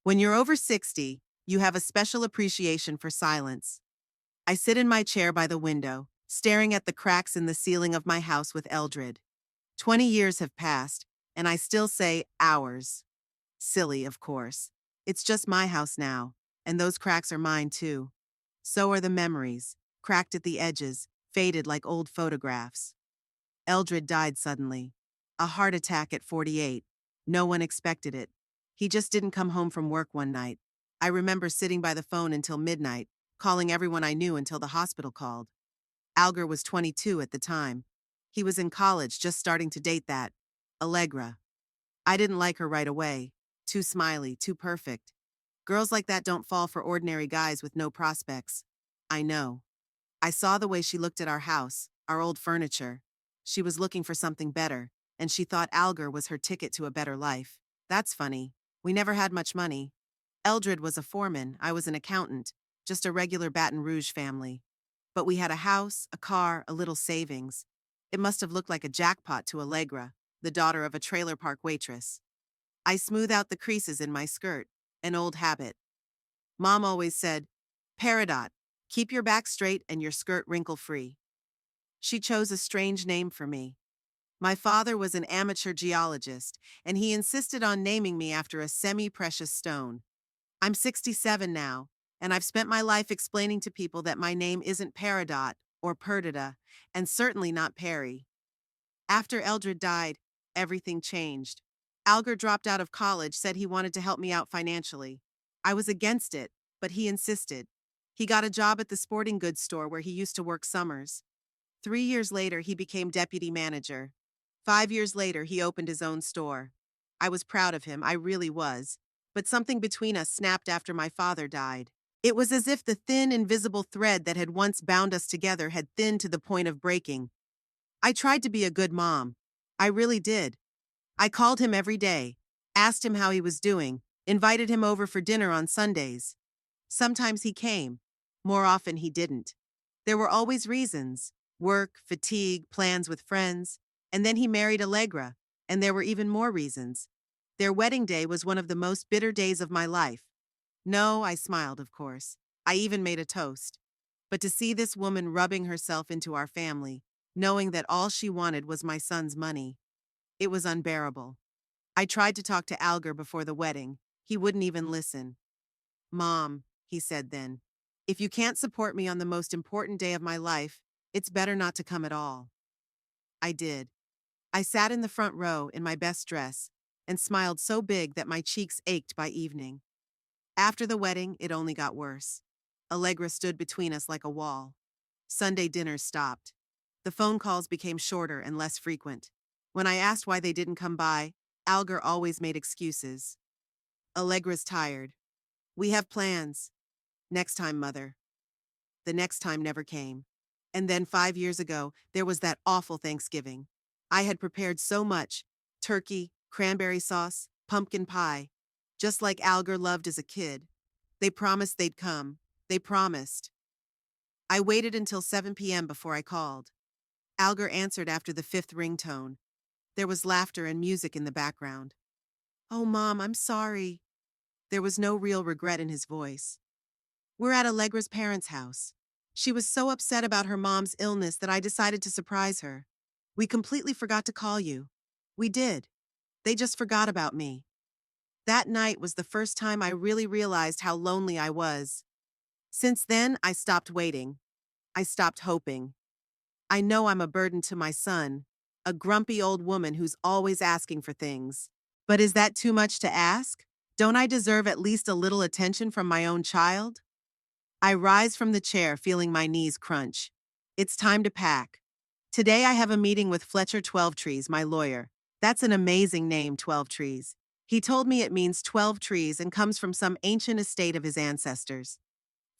When you're over 60, you have a special appreciation for silence. I sit in my chair by the window, staring at the cracks in the ceiling of my house with Eldred. 20 years have passed, and I still say ours. Silly, of course. It's just my house now, and those cracks are mine too. So are the memories, cracked at the edges, faded like old photographs. Eldred died suddenly. A heart attack at 48. No one expected it. He just didn't come home from work one night. I remember sitting by the phone until midnight, calling everyone I knew until the hospital called. Alger was 22 at the time. He was in college, just starting to date that Allegra. I didn't like her right away. Too smiley, too perfect. Girls like that don't fall for ordinary guys with no prospects. I know. I saw the way she looked at our house, our old furniture. She was looking for something better, and she thought Alger was her ticket to a better life. That's funny. We never had much money. Eldred was a foreman, I was an accountant, just a regular Baton Rouge family. But we had a house, a car, a little savings. It must have looked like a jackpot to Allegra, the daughter of a trailer park waitress. I smooth out the creases in my skirt, an old habit. Mom always said, Peridot, keep your back straight and your skirt wrinkle-free. She chose a strange name for me. My father was an amateur geologist, and he insisted on naming me after a semi-precious stone. I'm 67 now, and I've spent my life explaining to people that my name isn't Peridot or Perdita, and certainly not Perry. After Eldred died, everything changed. Alger dropped out of college, said he wanted to help me out financially. I was against it, but he insisted. He got a job at the sporting goods store where he used to work summers. 3 years later, he became deputy manager. 5 years later, he opened his own store. I was proud of him, I really was. But something between us snapped after my father died. It was as if the thin, invisible thread that had once bound us together had thinned to the point of breaking. I tried to be a good mom. I really did. I called him every day, asked him how he was doing, invited him over for dinner on Sundays. Sometimes he came. More often he didn't. There were always reasons: work, fatigue, plans with friends. And then he married Allegra, and there were even more reasons. Their wedding day was one of the most bitter days of my life. No, I smiled, of course. I even made a toast. But to see this woman rubbing herself into our family, knowing that all she wanted was my son's money, it was unbearable. I tried to talk to Alger before the wedding. He wouldn't even listen. Mom, he said then, if you can't support me on the most important day of my life, it's better not to come at all. I did. I sat in the front row in my best dress and smiled so big that my cheeks ached by evening. After the wedding, it only got worse. Allegra stood between us like a wall. Sunday dinners stopped. The phone calls became shorter and less frequent. When I asked why they didn't come by, Alger always made excuses. Allegra's tired. We have plans. Next time, Mother. The next time never came. And then 5 years ago, there was that awful Thanksgiving. I had prepared so much: turkey, cranberry sauce, pumpkin pie, just like Alger loved as a kid. They promised they'd come. They promised. I waited until 7 p.m. before I called. Alger answered after the fifth ringtone. There was laughter and music in the background. Oh, Mom, I'm sorry. There was no real regret in his voice. We're at Allegra's parents' house. She was so upset about her mom's illness that I decided to surprise her. We completely forgot to call you. We did. They just forgot about me. That night was the first time I really realized how lonely I was. Since then, I stopped waiting. I stopped hoping. I know I'm a burden to my son, a grumpy old woman who's always asking for things. But is that too much to ask? Don't I deserve at least a little attention from my own child? I rise from the chair, feeling my knees crunch. It's time to pack. Today I have a meeting with Fletcher 12trees, my lawyer. That's an amazing name, 12trees. He told me it means 12 trees and comes from some ancient estate of his ancestors.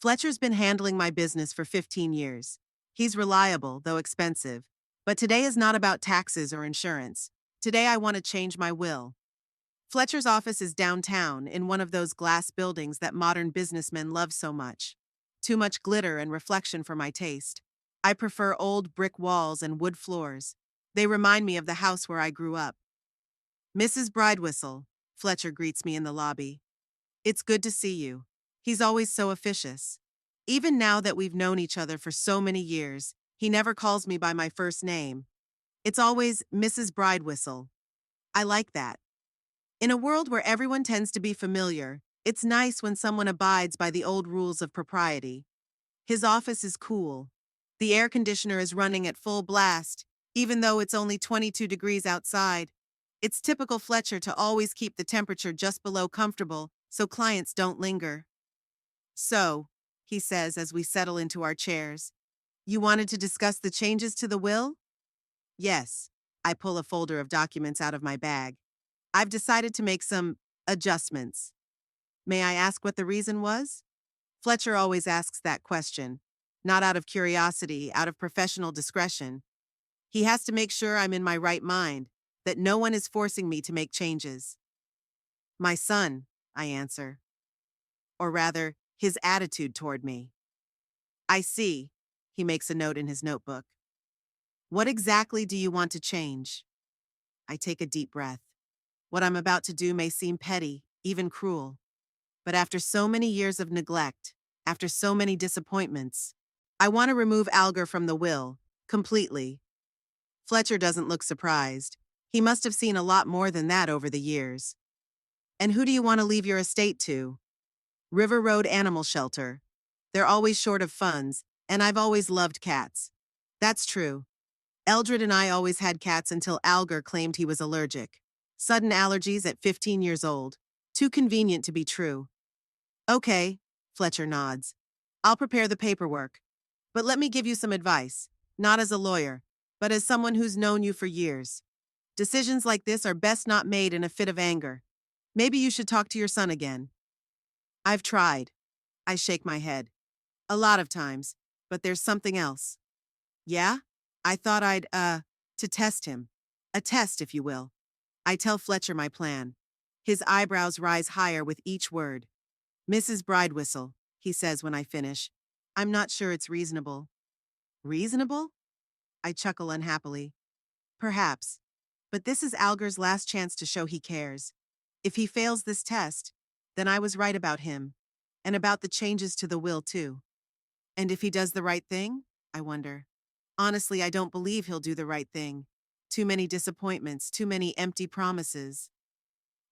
Fletcher's been handling my business for 15 years. He's reliable, though expensive. But today is not about taxes or insurance. Today I want to change my will. Fletcher's office is downtown, in one of those glass buildings that modern businessmen love so much. Too much glitter and reflection for my taste. I prefer old brick walls and wood floors. They remind me of the house where I grew up. Mrs. Bridewhistle, Fletcher greets me in the lobby. It's good to see you. He's always so officious. Even now that we've known each other for so many years, he never calls me by my first name. It's always Mrs. Bridewhistle. I like that. In a world where everyone tends to be familiar, it's nice when someone abides by the old rules of propriety. His office is cool. The air conditioner is running at full blast, even though it's only 22 degrees outside. It's typical Fletcher to always keep the temperature just below comfortable so clients don't linger. So, he says as we settle into our chairs, you wanted to discuss the changes to the will? Yes. I pull a folder of documents out of my bag. I've decided to make some adjustments. May I ask what the reason was? Fletcher always asks that question, not out of curiosity, out of professional discretion. He has to make sure I'm in my right mind, that no one is forcing me to make changes. My son, I answer. Or rather, his attitude toward me. I see. He makes a note in his notebook. What exactly do you want to change? I take a deep breath. What I'm about to do may seem petty, even cruel. But after so many years of neglect, after so many disappointments, I want to remove Alger from the will, completely. Fletcher doesn't look surprised. He must have seen a lot more than that over the years. And who do you want to leave your estate to? River Road Animal Shelter. They're always short of funds, and I've always loved cats. That's true. Eldred and I always had cats until Alger claimed he was allergic. Sudden allergies at 15 years old. Too convenient to be true. Okay, Fletcher nods. I'll prepare the paperwork. But let me give you some advice, not as a lawyer, but as someone who's known you for years. Decisions like this are best not made in a fit of anger. Maybe you should talk to your son again. I've tried. I shake my head. A lot of times, but there's something else. Yeah? I thought to test him. A test, if you will. I tell Fletcher my plan. His eyebrows rise higher with each word. Mrs. Bridewhistle, he says when I finish. I'm not sure it's reasonable. Reasonable? I chuckle unhappily. Perhaps. But this is Alger's last chance to show he cares. If he fails this test, then I was right about him. And about the changes to the will, too. And if he does the right thing? I wonder. Honestly, I don't believe he'll do the right thing. Too many disappointments, too many empty promises.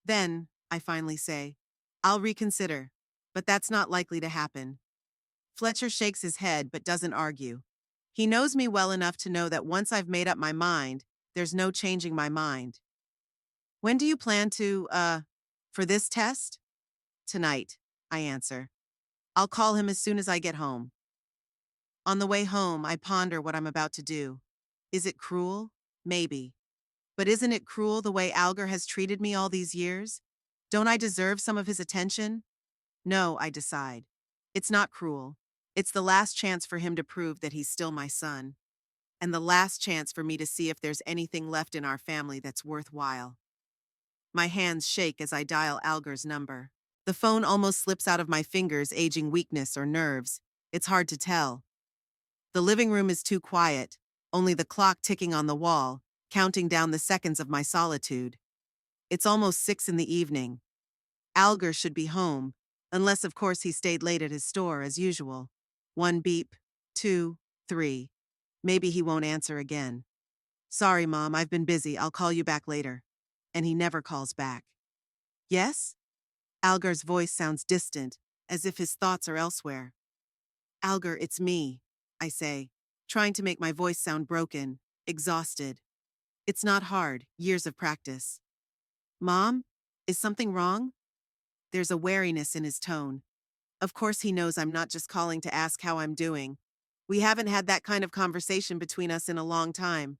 Then, I finally say, I'll reconsider. But that's not likely to happen. Fletcher shakes his head but doesn't argue. He knows me well enough to know that once I've made up my mind, there's no changing my mind. When do you plan for this test? Tonight, I answer. I'll call him as soon as I get home. On the way home, I ponder what I'm about to do. Is it cruel? Maybe. But isn't it cruel the way Alger has treated me all these years? Don't I deserve some of his attention? No, I decide. It's not cruel. It's the last chance for him to prove that he's still my son. And the last chance for me to see if there's anything left in our family that's worthwhile. My hands shake as I dial Alger's number. The phone almost slips out of my fingers, aging weakness or nerves. It's hard to tell. The living room is too quiet, only the clock ticking on the wall, counting down the seconds of my solitude. It's almost 6 in the evening. Alger should be home, unless of course he stayed late at his store as usual. 1 beep, 2, 3. Maybe he won't answer again. Sorry, Mom, I've been busy. I'll call you back later. And he never calls back. Yes? Alger's voice sounds distant, as if his thoughts are elsewhere. Alger, it's me, I say, trying to make my voice sound broken, exhausted. It's not hard, years of practice. Mom, is something wrong? There's a wariness in his tone. Of course he knows I'm not just calling to ask how I'm doing. We haven't had that kind of conversation between us in a long time.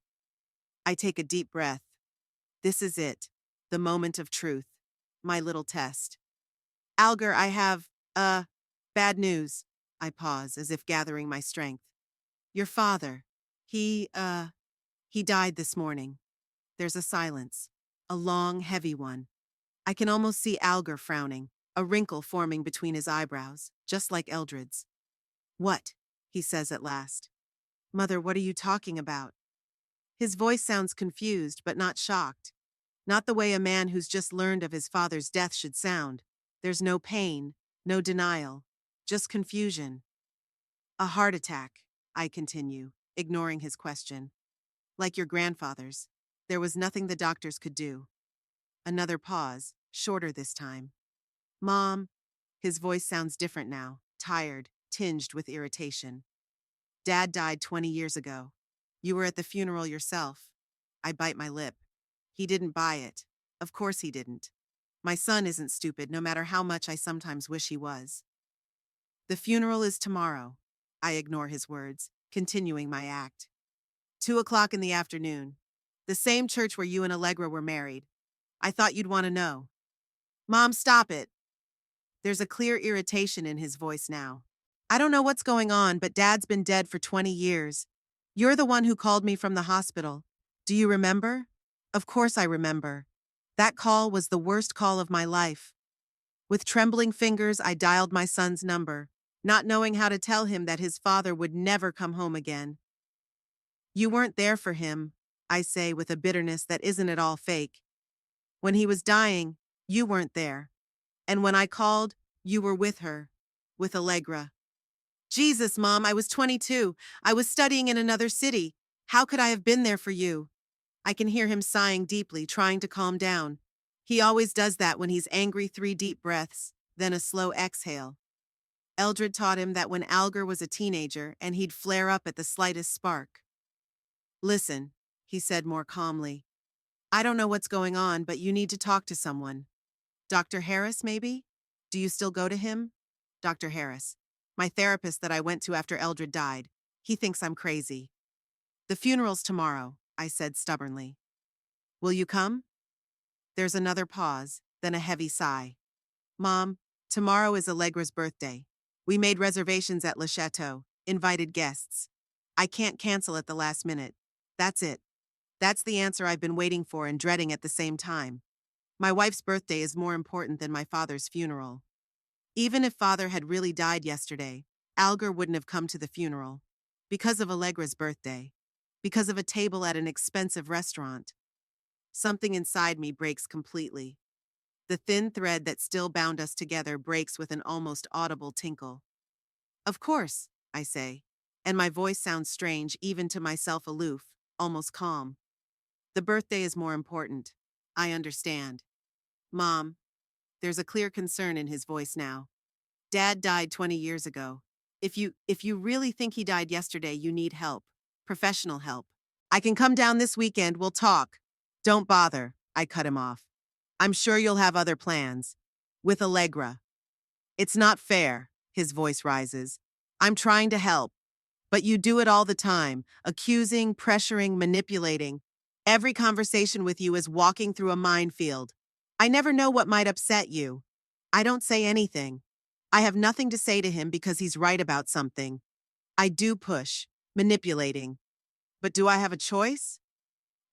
I take a deep breath. This is it, the moment of truth, my little test. Alger, I have, bad news. I pause, as if gathering my strength. Your father, he died this morning. There's a silence, a long, heavy one. I can almost see Alger frowning, a wrinkle forming between his eyebrows, just like Eldred's. What? He says at last. Mother, what are you talking about? His voice sounds confused, but not shocked. Not the way a man who's just learned of his father's death should sound. There's no pain, no denial, just confusion. A heart attack, I continue, ignoring his question. Like your grandfather's. There was nothing the doctors could do. Another pause, shorter this time. Mom, his voice sounds different now, tired, tinged with irritation. Dad died 20 years ago. You were at the funeral yourself. I bite my lip. He didn't buy it. Of course he didn't. My son isn't stupid, no matter how much I sometimes wish he was. The funeral is tomorrow. I ignore his words, continuing my act. 2 o'clock in the afternoon. The same church where you and Allegra were married. I thought you'd want to know. Mom, stop it. There's a clear irritation in his voice now. I don't know what's going on, but Dad's been dead for 20 years. You're the one who called me from the hospital. Do you remember? Of course I remember. That call was the worst call of my life. With trembling fingers, I dialed my son's number, not knowing how to tell him that his father would never come home again. You weren't there for him, I say with a bitterness that isn't at all fake. When he was dying, you weren't there. And when I called, you were with her, with Allegra. Jesus, Mom, I was 22. I was studying in another city. How could I have been there for you? I can hear him sighing deeply, trying to calm down. He always does that when he's angry, 3 deep breaths, then a slow exhale. Eldred taught him that when Alger was a teenager and he'd flare up at the slightest spark. Listen, he said more calmly. I don't know what's going on, but you need to talk to someone. Dr. Harris, maybe? Do you still go to him? Dr. Harris. My therapist that I went to after Eldred died. He thinks I'm crazy. The funeral's tomorrow, I said stubbornly. Will you come? There's another pause, then a heavy sigh. Mom, tomorrow is Allegra's birthday. We made reservations at Le Chateau, invited guests. I can't cancel at the last minute. That's it. That's the answer I've been waiting for and dreading at the same time. My wife's birthday is more important than my father's funeral. Even if father had really died yesterday, Alger wouldn't have come to the funeral. Because of Allegra's birthday. Because of a table at an expensive restaurant. Something inside me breaks completely. The thin thread that still bound us together breaks with an almost audible tinkle. Of course, I say, and my voice sounds strange even to myself, aloof, almost calm. The birthday is more important. I understand. Mom, there's a clear concern in his voice now. Dad died 20 years ago. If you really think he died yesterday, you need help. Professional help. I can come down this weekend, we'll talk. Don't bother, I cut him off. I'm sure you'll have other plans. With Allegra. It's not fair, his voice rises. I'm trying to help. But you do it all the time, accusing, pressuring, manipulating. Every conversation with you is walking through a minefield. I never know what might upset you. I don't say anything. I have nothing to say to him because he's right about something. I do push, manipulating. But do I have a choice?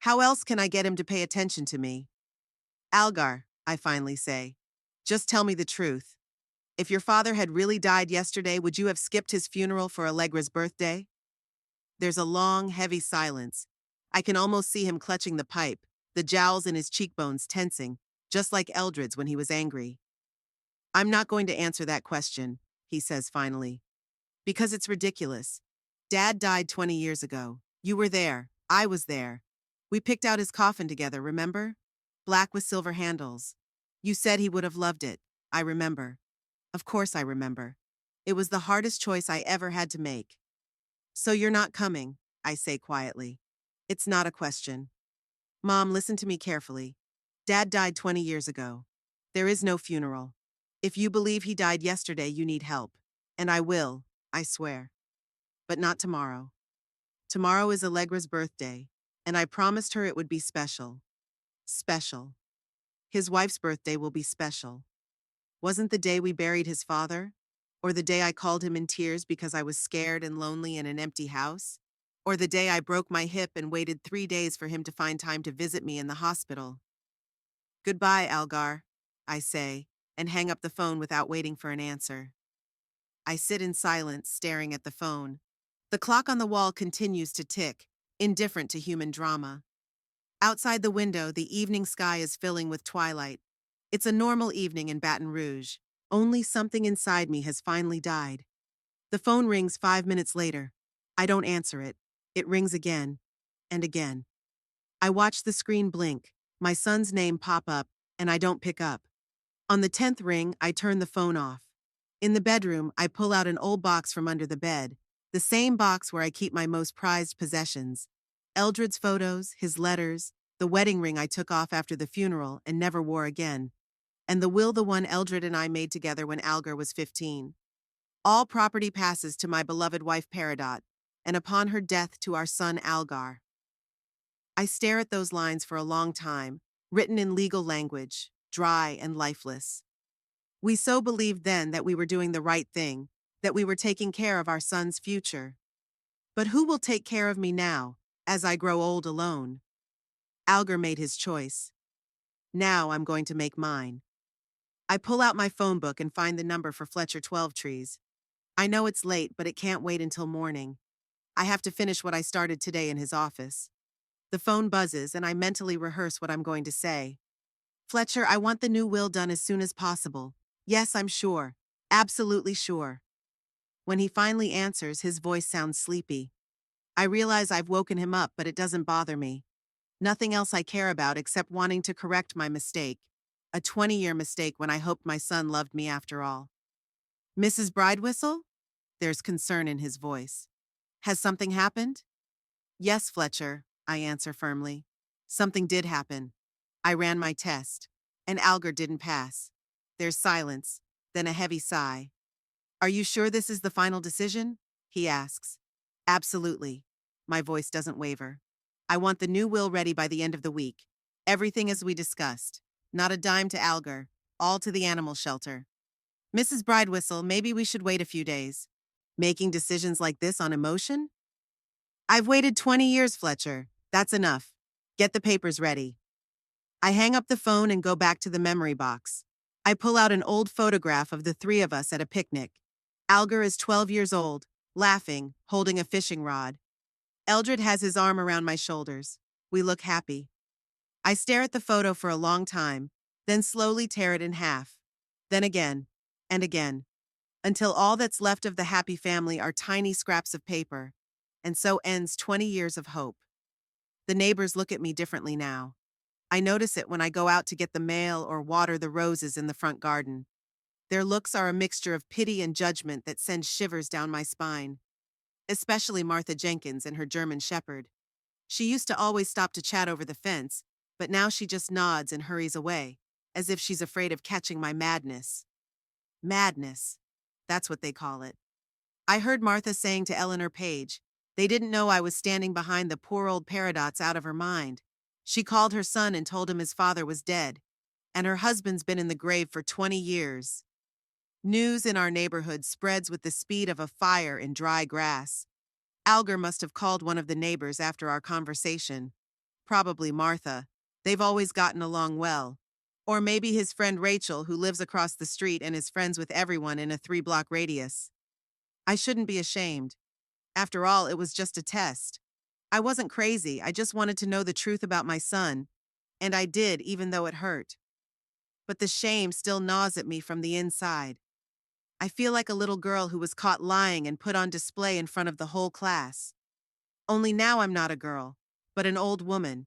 How else can I get him to pay attention to me? Algar, I finally say. Just tell me the truth. If your father had really died yesterday, would you have skipped his funeral for Allegra's birthday? There's a long, heavy silence. I can almost see him clutching the pipe, the jowls in his cheekbones tensing, just like Eldred's when he was angry. I'm not going to answer that question, he says finally. Because it's ridiculous. Dad died 20 years ago. You were there. I was there. We picked out his coffin together, remember? Black with silver handles. You said he would have loved it. I remember. Of course I remember. It was the hardest choice I ever had to make. So you're not coming, I say quietly. It's not a question. Mom, listen to me carefully. Dad died 20 years ago. There is no funeral. If you believe he died yesterday, you need help. And I will, I swear. But not tomorrow. Tomorrow is Allegra's birthday, and I promised her it would be special. Special. His wife's birthday will be special. Wasn't the day we buried his father? Or the day I called him in tears because I was scared and lonely in an empty house? Or the day I broke my hip and waited 3 days for him to find time to visit me in the hospital? Goodbye, Algar, I say, and hang up the phone without waiting for an answer. I sit in silence, staring at the phone. The clock on the wall continues to tick, indifferent to human drama. Outside the window, the evening sky is filling with twilight. It's a normal evening in Baton Rouge. Only something inside me has finally died. The phone rings 5 minutes later. I don't answer it. It rings again and again. I watch the screen blink, my son's name pop up, and I don't pick up. On the 10th ring, I turn the phone off. In the bedroom, I pull out an old box from under the bed, the same box where I keep my most prized possessions. Eldred's photos, his letters, the wedding ring I took off after the funeral and never wore again, and the will, the one Eldred and I made together when Algar was 15. All property passes to my beloved wife Peridot, and upon her death to our son Algar. I stare at those lines for a long time, written in legal language, dry and lifeless. We so believed then that we were doing the right thing, that we were taking care of our son's future. But who will take care of me now, as I grow old alone? Algar made his choice. Now I'm going to make mine. I pull out my phone book and find the number for Fletcher 12 Trees. I know it's late, but it can't wait until morning. I have to finish what I started today in his office. The phone buzzes, and I mentally rehearse what I'm going to say. Fletcher, I want the new will done as soon as possible. Yes, I'm sure. Absolutely sure. When he finally answers, his voice sounds sleepy. I realize I've woken him up, but it doesn't bother me. Nothing else I care about except wanting to correct my mistake. A 20-year mistake when I hoped my son loved me after all. Mrs. Bridewhistle? There's concern in his voice. Has something happened? Yes, Fletcher, I answer firmly. Something did happen. I ran my test, and Algar didn't pass. There's silence, then a heavy sigh. Are you sure this is the final decision? He asks. Absolutely. My voice doesn't waver. I want the new will ready by the end of the week. Everything as we discussed. Not a dime to Algar, all to the animal shelter. Mrs. Bridewhistle, maybe we should wait a few days. Making decisions like this on emotion? I've waited 20 years, Fletcher. That's enough. Get the papers ready. I hang up the phone and go back to the memory box. I pull out an old photograph of the three of us at a picnic. Algar is 12 years old, laughing, holding a fishing rod. Eldred has his arm around my shoulders. We look happy. I stare at the photo for a long time, then slowly tear it in half. Then again, and again, until all that's left of the happy family are tiny scraps of paper. And so ends 20 years of hope. The neighbors look at me differently now. I notice it when I go out to get the mail or water the roses in the front garden. Their looks are a mixture of pity and judgment that sends shivers down my spine. Especially Martha Jenkins and her German shepherd. She used to always stop to chat over the fence, but now she just nods and hurries away, as if she's afraid of catching my madness. Madness. That's what they call it. I heard Martha saying to Eleanor Page, they didn't know I was standing behind the poor old Peridots out of her mind. She called her son and told him his father was dead, and her husband's been in the grave for 20 years. News in our neighborhood spreads with the speed of a fire in dry grass. Algar must have called one of the neighbors after our conversation. Probably Martha. They've always gotten along well. Or maybe his friend Rachel, who lives across the street and is friends with everyone in a 3-block radius. I shouldn't be ashamed. After all, it was just a test. I wasn't crazy, I just wanted to know the truth about my son. And I did, even though it hurt. But the shame still gnaws at me from the inside. I feel like a little girl who was caught lying and put on display in front of the whole class. Only now I'm not a girl, but an old woman.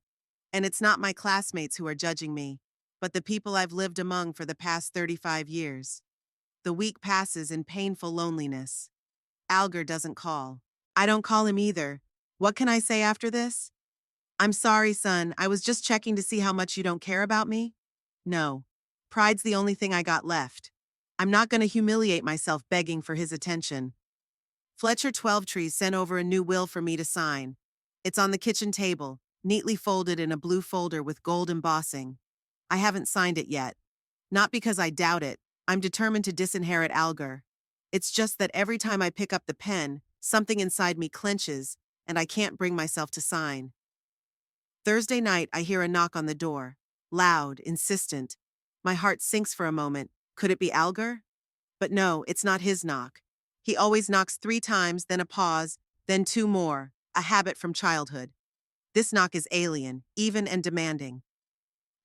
And it's not my classmates who are judging me, but the people I've lived among for the past 35 years. The week passes in painful loneliness. Algar doesn't call. I don't call him either. What can I say after this? I'm sorry, son. I was just checking to see how much you don't care about me. No. Pride's the only thing I got left. I'm not going to humiliate myself begging for his attention. Fletcher 12 Trees sent over a new will for me to sign. It's on the kitchen table, neatly folded in a blue folder with gold embossing. I haven't signed it yet. Not because I doubt it. I'm determined to disinherit Algar. It's just that every time I pick up the pen, something inside me clenches, and I can't bring myself to sign. Thursday night, I hear a knock on the door. Loud, insistent. My heart sinks for a moment. Could it be Algar? But no, it's not his knock. He always knocks 3 times, then a pause, then 2 more, a habit from childhood. This knock is alien, even and demanding.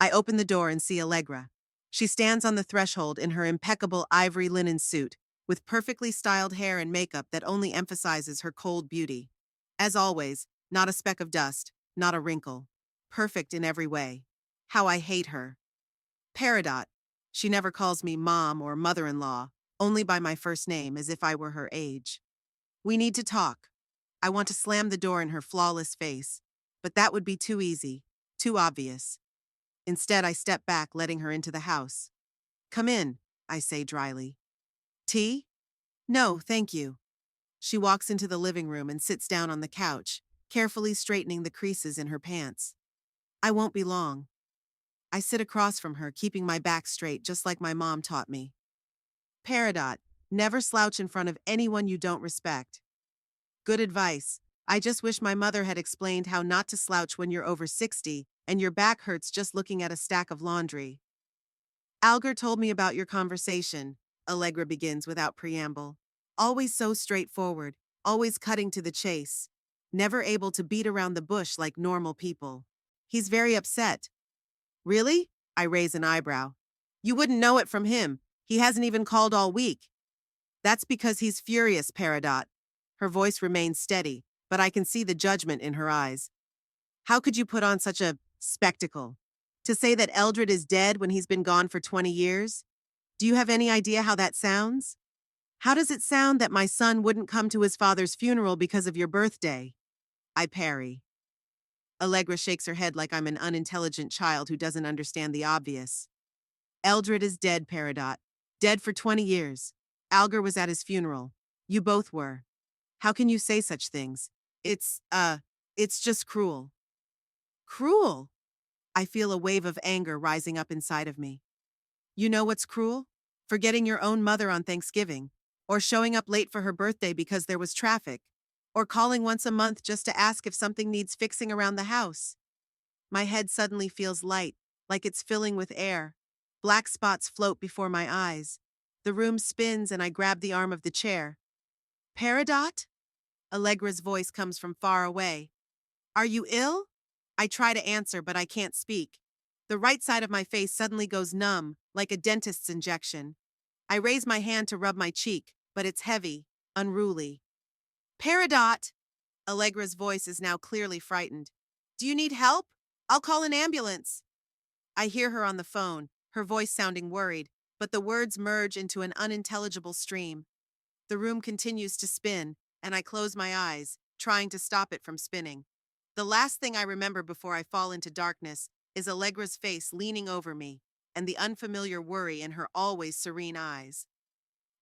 I open the door and see Allegra. She stands on the threshold in her impeccable ivory linen suit, with perfectly styled hair and makeup that only emphasizes her cold beauty. As always, not a speck of dust, not a wrinkle. Perfect in every way. How I hate her. Peridot. She never calls me mom or mother-in-law, only by my first name as if I were her age. We need to talk. I want to slam the door in her flawless face, but that would be too easy, too obvious. Instead, I step back, letting her into the house. Come in, I say dryly. Tea? No, thank you. She walks into the living room and sits down on the couch, carefully straightening the creases in her pants. I won't be long. I sit across from her, keeping my back straight, just like my mom taught me. Peridot, never slouch in front of anyone you don't respect. Good advice. I just wish my mother had explained how not to slouch when you're over 60 and your back hurts just looking at a stack of laundry. Alger told me about your conversation, Allegra begins without preamble. Always so straightforward, always cutting to the chase. Never able to beat around the bush like normal people. He's very upset. Really? I raise an eyebrow. You wouldn't know it from him. He hasn't even called all week. That's because he's furious, Peridot. Her voice remains steady, but I can see the judgment in her eyes. How could you put on such a spectacle? To say that Eldred is dead when he's been gone for 20 years? Do you have any idea how that sounds? How does it sound that my son wouldn't come to his father's funeral because of your birthday? I parry. Allegra shakes her head like I'm an unintelligent child who doesn't understand the obvious. Eldred is dead, Peridot. Dead for 20 years. Alger was at his funeral. You both were. How can you say such things? It's just cruel. Cruel? I feel a wave of anger rising up inside of me. You know what's cruel? Forgetting your own mother on Thanksgiving, or showing up late for her birthday because there was traffic, or calling once a month just to ask if something needs fixing around the house. My head suddenly feels light, like it's filling with air. Black spots float before my eyes. The room spins and I grab the arm of the chair. Peridot? Allegra's voice comes from far away. Are you ill? I try to answer, but I can't speak. The right side of my face suddenly goes numb, like a dentist's injection. I raise my hand to rub my cheek, but it's heavy, unruly. Peridot! Allegra's voice is now clearly frightened. Do you need help? I'll call an ambulance. I hear her on the phone, her voice sounding worried, but the words merge into an unintelligible stream. The room continues to spin, and I close my eyes, trying to stop it from spinning. The last thing I remember before I fall into darkness is Allegra's face leaning over me, and the unfamiliar worry in her always serene eyes.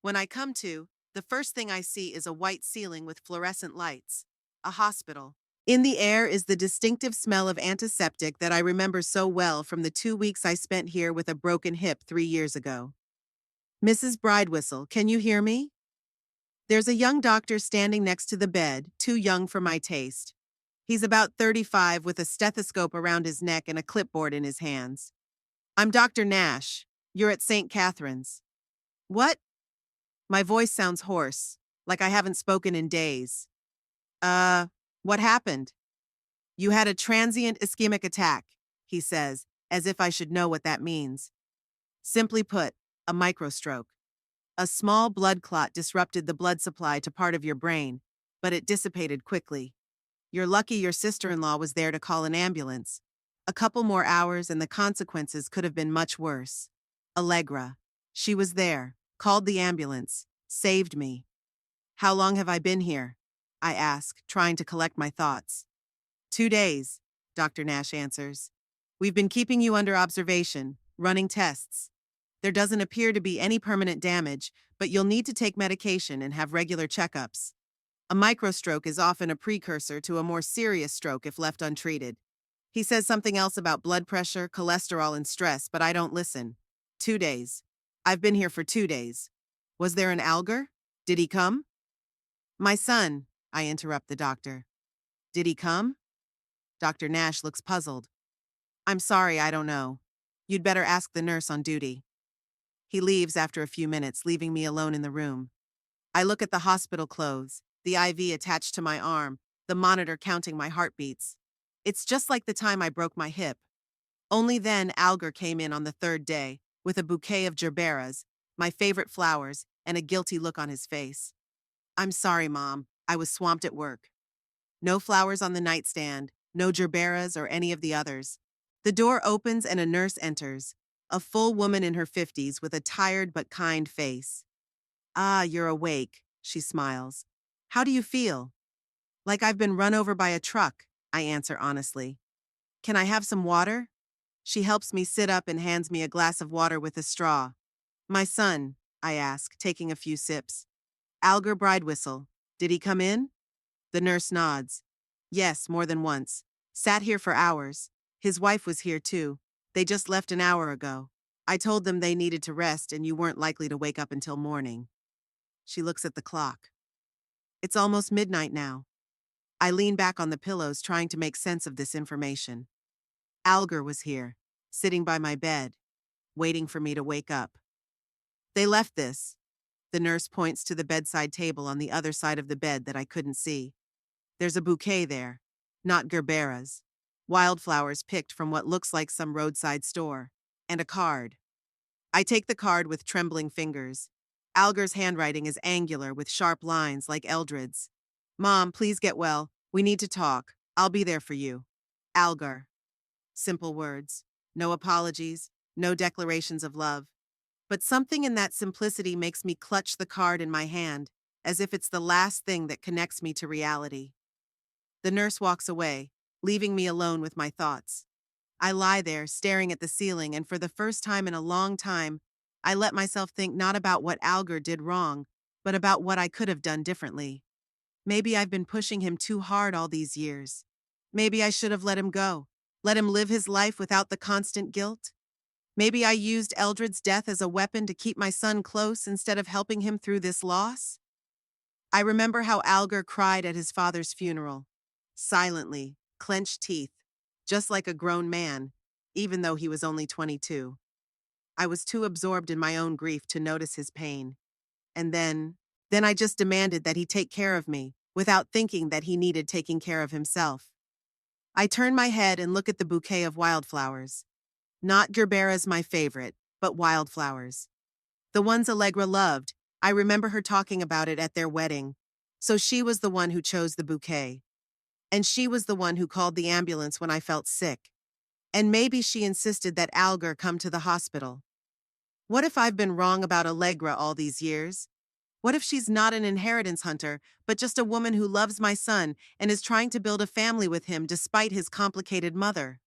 When I come to, the first thing I see is a white ceiling with fluorescent lights. A hospital. In the air is the distinctive smell of antiseptic that I remember so well from the 2 weeks I spent here with a broken hip 3 years ago. Mrs. Bridewhistle, can you hear me? There's a young doctor standing next to the bed, too young for my taste. He's about 35 with a stethoscope around his neck and a clipboard in his hands. I'm Dr. Nash. You're at St. Catherine's. What? My voice sounds hoarse, like I haven't spoken in days. What happened? You had a transient ischemic attack, he says, as if I should know what that means. Simply put, a microstroke. A small blood clot disrupted the blood supply to part of your brain, but it dissipated quickly. You're lucky your sister-in-law was there to call an ambulance. A couple more hours and the consequences could have been much worse. Allegra. She was there, called the ambulance, saved me. How long have I been here? I ask, trying to collect my thoughts. 2 days, Dr. Nash answers. We've been keeping you under observation, running tests. There doesn't appear to be any permanent damage, but you'll need to take medication and have regular checkups. A microstroke is often a precursor to a more serious stroke if left untreated. He says something else about blood pressure, cholesterol, and stress, but I don't listen. 2 days. I've been here for 2 days. Was there an Alger? Did he come? My son, I interrupt the doctor. Did he come? Dr. Nash looks puzzled. I'm sorry, I don't know. You'd better ask the nurse on duty. He leaves after a few minutes, leaving me alone in the room. I look at the hospital clothes, the IV attached to my arm, the monitor counting my heartbeats. It's just like the time I broke my hip. Only then Alger came in on the 3rd day, with a bouquet of gerberas, my favorite flowers, and a guilty look on his face. I'm sorry, Mom. I was swamped at work. No flowers on the nightstand, no gerberas or any of the others. The door opens and a nurse enters, a full woman in her 50s with a tired but kind face. Ah, you're awake, she smiles. How do you feel? Like I've been run over by a truck, I answer honestly. Can I have some water? She helps me sit up and hands me a glass of water with a straw. My son, I ask, taking a few sips. Alger Bridewhistle. Did he come in? The nurse nods. Yes, more than once. Sat here for hours. His wife was here too. They just left an hour ago. I told them they needed to rest and you weren't likely to wake up until morning. She looks at the clock. It's almost midnight now. I lean back on the pillows trying to make sense of this information. Alger was here, sitting by my bed, waiting for me to wake up. They left this. The nurse points to the bedside table on the other side of the bed that I couldn't see. There's a bouquet there, not gerberas. Wildflowers picked from what looks like some roadside store. And a card. I take the card with trembling fingers. Alger's handwriting is angular with sharp lines like Eldred's. Mom, please get well. We need to talk. I'll be there for you. Alger. Simple words. No apologies. No declarations of love. But something in that simplicity makes me clutch the card in my hand, as if it's the last thing that connects me to reality. The nurse walks away, leaving me alone with my thoughts. I lie there, staring at the ceiling, and for the first time in a long time, I let myself think not about what Alger did wrong, but about what I could have done differently. Maybe I've been pushing him too hard all these years. Maybe I should have let him go, let him live his life without the constant guilt. Maybe I used Eldred's death as a weapon to keep my son close instead of helping him through this loss. I remember how Alger cried at his father's funeral. Silently, clenched teeth, just like a grown man, even though he was only 22. I was too absorbed in my own grief to notice his pain. And then I just demanded that he take care of me, without thinking that he needed taking care of himself. I turn my head and look at the bouquet of wildflowers. Not gerberas my favorite, but wildflowers. The ones Allegra loved. I remember her talking about it at their wedding. So she was the one who chose the bouquet. And she was the one who called the ambulance when I felt sick. And maybe she insisted that Alger come to the hospital. What if I've been wrong about Allegra all these years? What if she's not an inheritance hunter, but just a woman who loves my son and is trying to build a family with him despite his complicated mother?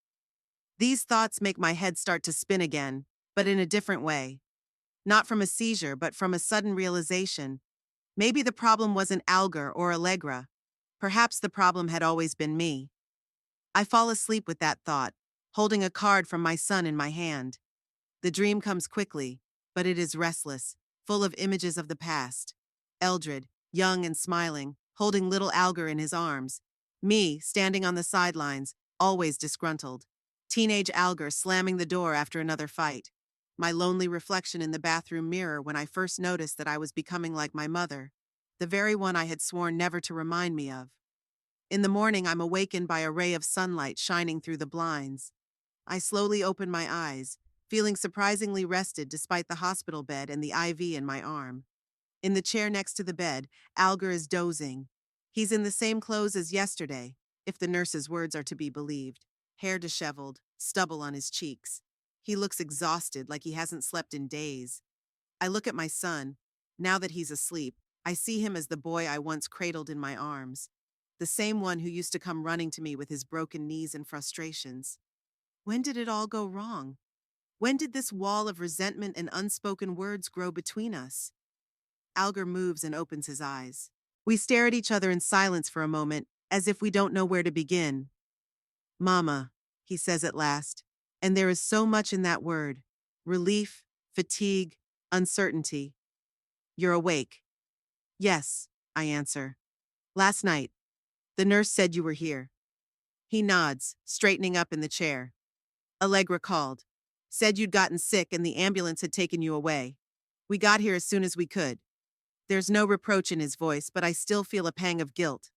These thoughts make my head start to spin again, but in a different way. Not from a seizure, but from a sudden realization. Maybe the problem wasn't Alger or Allegra. Perhaps the problem had always been me. I fall asleep with that thought, holding a card from my son in my hand. The dream comes quickly, but it is restless, full of images of the past. Eldred, young and smiling, holding little Alger in his arms. Me, standing on the sidelines, always disgruntled. Teenage Alger slamming the door after another fight. My lonely reflection in the bathroom mirror when I first noticed that I was becoming like my mother, the very one I had sworn never to remind me of. In the morning, I'm awakened by a ray of sunlight shining through the blinds. I slowly open my eyes, feeling surprisingly rested despite the hospital bed and the IV in my arm. In the chair next to the bed, Alger is dozing. He's in the same clothes as yesterday, if the nurse's words are to be believed. Hair disheveled, stubble on his cheeks. He looks exhausted, like he hasn't slept in days. I look at my son. Now that he's asleep, I see him as the boy I once cradled in my arms. The same one who used to come running to me with his broken knees and frustrations. When did it all go wrong? When did this wall of resentment and unspoken words grow between us? Alger moves and opens his eyes. We stare at each other in silence for a moment, as if we don't know where to begin. Mama, he says at last, and there is so much in that word. Relief, fatigue, uncertainty. You're awake. Yes, I answer. Last night, the nurse said you were here. He nods, straightening up in the chair. Allegra called. Said you'd gotten sick and the ambulance had taken you away. We got here as soon as we could. There's no reproach in his voice, but I still feel a pang of guilt.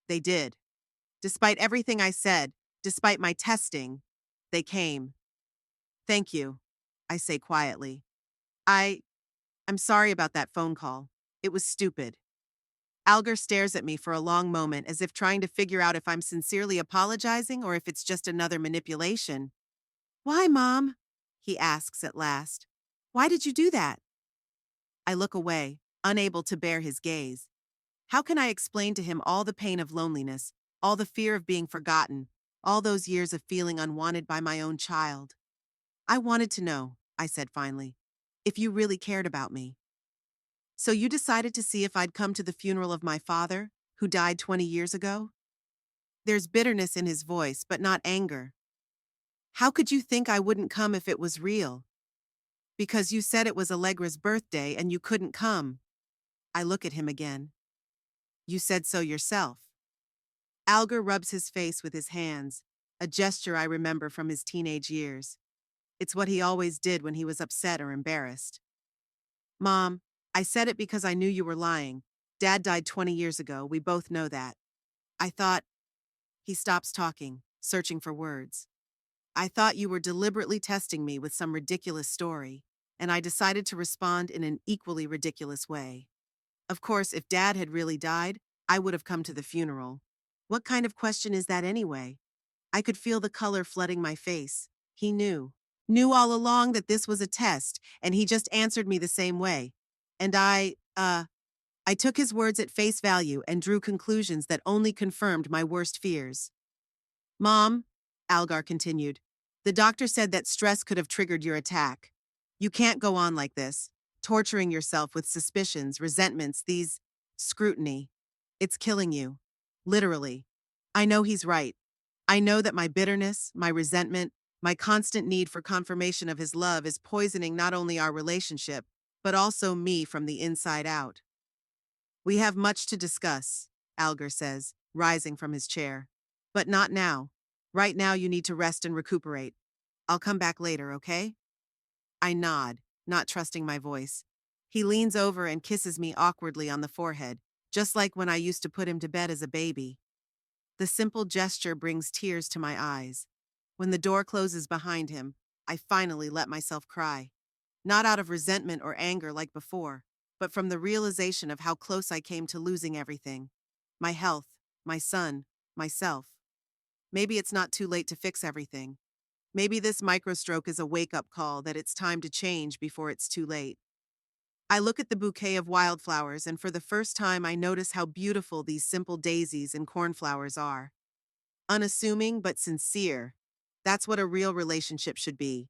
They did. Despite everything I said, despite my testing, they came. Thank you. I say quietly. I, I'm sorry about that phone call. It was stupid. Alger stares at me for a long moment as if trying to figure out if I'm sincerely apologizing or if it's just another manipulation. Why, Mom? He asks at last. Why did you do that? I look away, unable to bear his gaze. How can I explain to him all the pain of loneliness, all the fear of being forgotten, all those years of feeling unwanted by my own child? I wanted to know, I said finally, if you really cared about me. So you decided to see if I'd come to the funeral of my father, who died 20 years ago? There's bitterness in his voice, but not anger. How could you think I wouldn't come if it was real? Because you said it was Allegra's birthday and you couldn't come. I look at him again. You said so yourself. Alger rubs his face with his hands, a gesture I remember from his teenage years. It's what he always did when he was upset or embarrassed. Mom, I said it because I knew you were lying. Dad died 20 years ago, we both know that. I thought. He stops talking, searching for words. I thought you were deliberately testing me with some ridiculous story, and I decided to respond in an equally ridiculous way. Of course, if Dad had really died, I would have come to the funeral. What kind of question is that anyway? I could feel the color flooding my face. He knew. Knew all along that this was a test, and he just answered me the same way. And I took his words at face value and drew conclusions that only confirmed my worst fears. Mom, Algar continued, the doctor said that stress could have triggered your attack. You can't go on like this, torturing yourself with suspicions, resentments, these scrutiny. It's killing you. Literally. I know he's right. I know that my bitterness, my resentment, my constant need for confirmation of his love is poisoning not only our relationship, but also me from the inside out. We have much to discuss, Alger says, rising from his chair. But not now. Right now you need to rest and recuperate. I'll come back later, okay? I nod, not trusting my voice. He leans over and kisses me awkwardly on the forehead, just like when I used to put him to bed as a baby. The simple gesture brings tears to my eyes. When the door closes behind him, I finally let myself cry. Not out of resentment or anger like before, but from the realization of how close I came to losing everything. My health, my son, myself. Maybe it's not too late to fix everything. Maybe this microstroke is a wake-up call that it's time to change before it's too late. I look at the bouquet of wildflowers, and for the first time I notice how beautiful these simple daisies and cornflowers are. Unassuming but sincere. That's what a real relationship should be.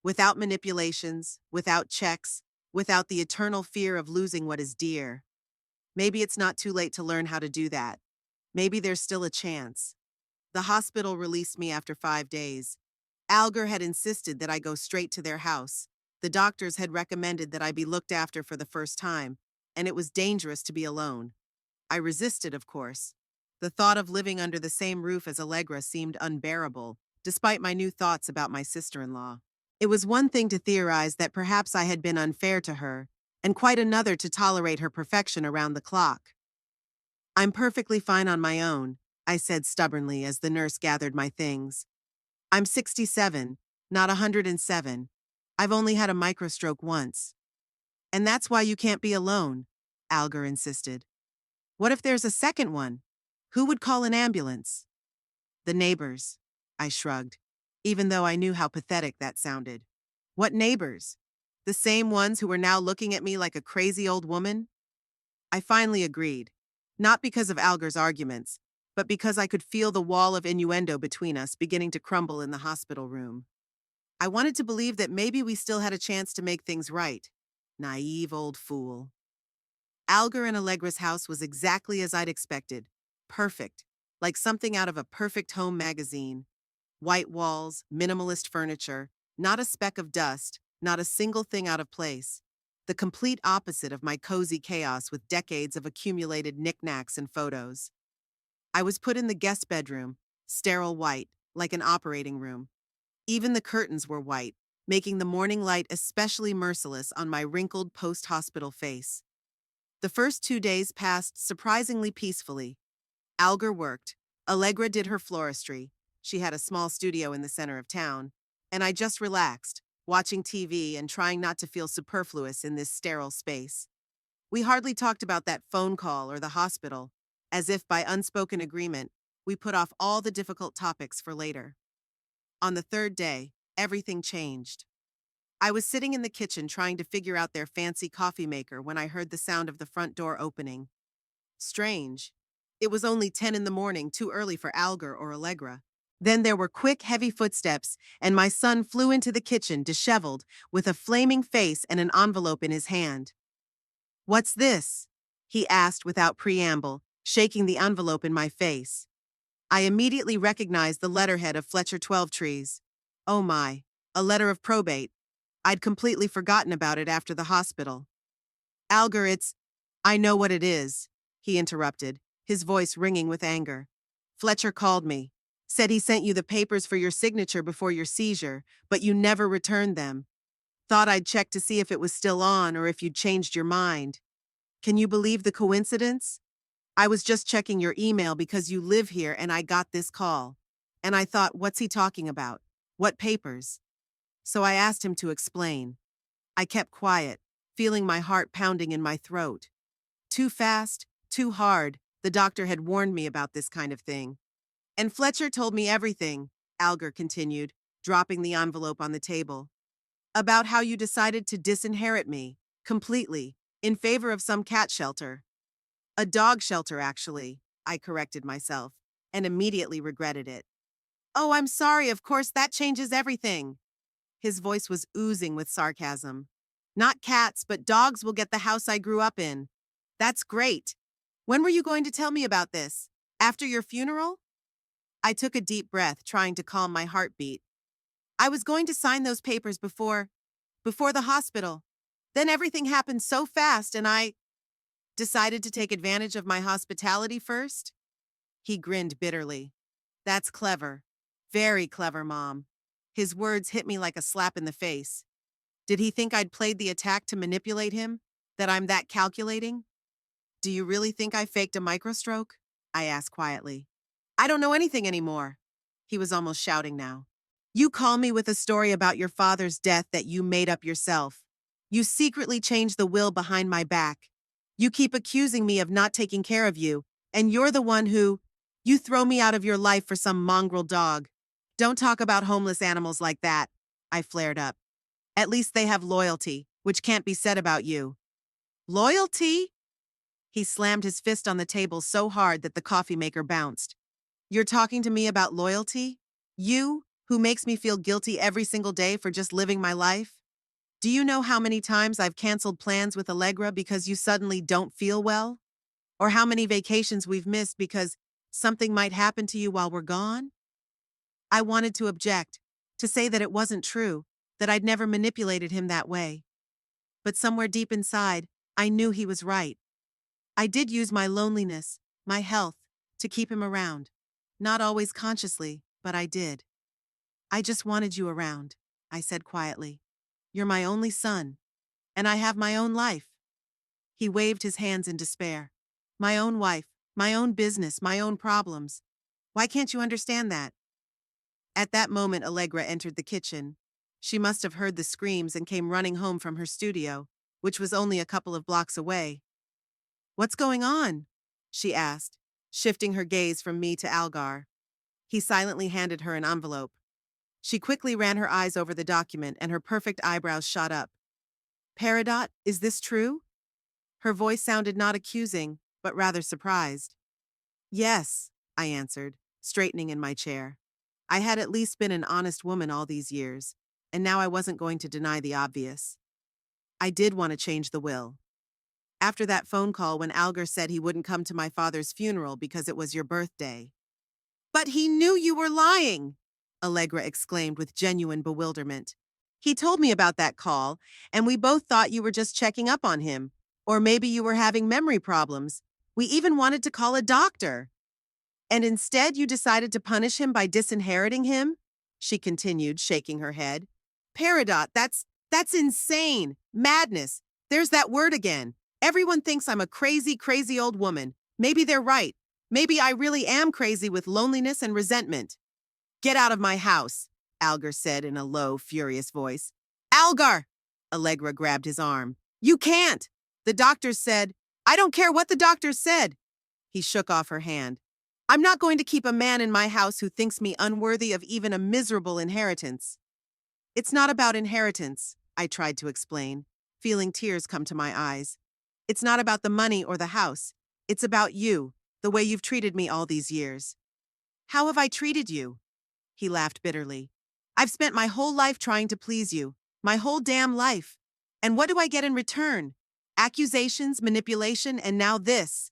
Without manipulations, without checks, without the eternal fear of losing what is dear. Maybe it's not too late to learn how to do that. Maybe there's still a chance. The hospital released me after 5 days. Alger had insisted that I go straight to their house. The doctors had recommended that I be looked after for the first time, and it was dangerous to be alone. I resisted, of course. The thought of living under the same roof as Allegra seemed unbearable, despite my new thoughts about my sister-in-law. It was one thing to theorize that perhaps I had been unfair to her, and quite another to tolerate her perfection around the clock. I'm perfectly fine on my own, I said stubbornly as the nurse gathered my things. I'm 67, not 107. I've only had a microstroke once. And that's why you can't be alone, Alger insisted. What if there's a second one? Who would call an ambulance? The neighbors, I shrugged, even though I knew how pathetic that sounded. What neighbors? The same ones who were now looking at me like a crazy old woman? I finally agreed, not because of Alger's arguments, but because I could feel the wall of innuendo between us beginning to crumble in the hospital room. I wanted to believe that maybe we still had a chance to make things right. Naive old fool. Alger and Allegra's house was exactly as I'd expected. Perfect, like something out of a Perfect Home magazine. White walls, minimalist furniture, not a speck of dust, not a single thing out of place. The complete opposite of my cozy chaos with decades of accumulated knickknacks and photos. I was put in the guest bedroom, sterile white, like an operating room. Even the curtains were white, making the morning light especially merciless on my wrinkled post-hospital face. The first 2 days passed surprisingly peacefully. Alger worked, Allegra did her floristry, she had a small studio in the center of town, and I just relaxed, watching TV and trying not to feel superfluous in this sterile space. We hardly talked about that phone call or the hospital, as if by unspoken agreement, we put off all the difficult topics for later. On the third day, everything changed. I was sitting in the kitchen trying to figure out their fancy coffee maker when I heard the sound of the front door opening. Strange. It was only 10 in the morning, too early for Algar or Allegra. Then there were quick, heavy footsteps, and my son flew into the kitchen, disheveled, with a flaming face and an envelope in his hand. "What's this?" he asked without preamble, shaking the envelope in my face. I immediately recognized the letterhead of Fletcher 12 Trees. Oh my, a letter of probate. I'd completely forgotten about it after the hospital. "Algar, I know what it is," he interrupted, his voice ringing with anger. "Fletcher called me. Said he sent you the papers for your signature before your seizure, but you never returned them. Thought I'd check to see if it was still on or if you'd changed your mind. Can you believe the coincidence? I was just checking your email because you live here and I got this call. And I thought, what's he talking about? What papers?" So I asked him to explain. I kept quiet, feeling my heart pounding in my throat. Too fast, too hard, the doctor had warned me about this kind of thing. "And Fletcher told me everything," Algar continued, dropping the envelope on the table. "About how you decided to disinherit me, completely, in favor of some cat shelter. A dog shelter, actually," I corrected myself, and immediately regretted it. "Oh, I'm sorry, of course that changes everything." His voice was oozing with sarcasm. "Not cats, but dogs will get the house I grew up in. That's great. When were you going to tell me about this? After your funeral?" I took a deep breath, trying to calm my heartbeat. "I was going to sign those papers before the hospital. Then everything happened so fast and I decided to take advantage of my hospitality first." He grinned bitterly. "That's clever. Very clever, Mom." His words hit me like a slap in the face. Did he think I'd played the attack to manipulate him? That I'm that calculating? "Do you really think I faked a microstroke?" I asked quietly. "I don't know anything anymore." He was almost shouting now. "You call me with a story about your father's death that you made up yourself. You secretly changed the will behind my back. You keep accusing me of not taking care of you, and you're the one you throw me out of your life for some mongrel dog. Don't talk about homeless animals like that," I flared up. "At least they have loyalty, which can't be said about you." "Loyalty?" He slammed his fist on the table so hard that the coffee maker bounced. "You're talking to me about loyalty? You, who makes me feel guilty every single day for just living my life? Do you know how many times I've canceled plans with Allegra because you suddenly don't feel well? Or how many vacations we've missed because something might happen to you while we're gone?" I wanted to object, to say that it wasn't true, that I'd never manipulated him that way. But somewhere deep inside, I knew he was right. I did use my loneliness, my health, to keep him around. Not always consciously, but I did. "I just wanted you around," I said quietly. "You're my only son, and I have my own life." He waved his hands in despair. "My own wife, my own business, my own problems. Why can't you understand that?" At that moment, Allegra entered the kitchen. She must have heard the screams and came running home from her studio, which was only a couple of blocks away. "What's going on?" she asked, shifting her gaze from me to Algar. He silently handed her an envelope. She quickly ran her eyes over the document and her perfect eyebrows shot up. "Peridot, is this true?" Her voice sounded not accusing, but rather surprised. "Yes," I answered, straightening in my chair. I had at least been an honest woman all these years, and now I wasn't going to deny the obvious. I did want to change the will. After that phone call when Algar said he wouldn't come to my father's funeral because it was your birthday. "But he knew you were lying!" Allegra exclaimed with genuine bewilderment. "He told me about that call, and we both thought you were just checking up on him. Or maybe you were having memory problems. We even wanted to call a doctor. And instead you decided to punish him by disinheriting him?" she continued, shaking her head. "Peridot, that's insane. Madness. There's that word again. Everyone thinks I'm a crazy, crazy old woman. Maybe they're right. Maybe I really am crazy with loneliness and resentment." "Get out of my house," Algar said in a low, furious voice. Algar! Allegra grabbed his arm. You can't! The doctors said. I don't care what the doctors said. He shook off her hand. I'm not going to keep a man in my house who thinks me unworthy of even a miserable inheritance. It's not about inheritance, I tried to explain, feeling tears come to my eyes. It's not about the money or the house. It's about you, the way you've treated me all these years. How have I treated you? He laughed bitterly. I've spent my whole life trying to please you, my whole damn life. And what do I get in return? Accusations, manipulation, and now this.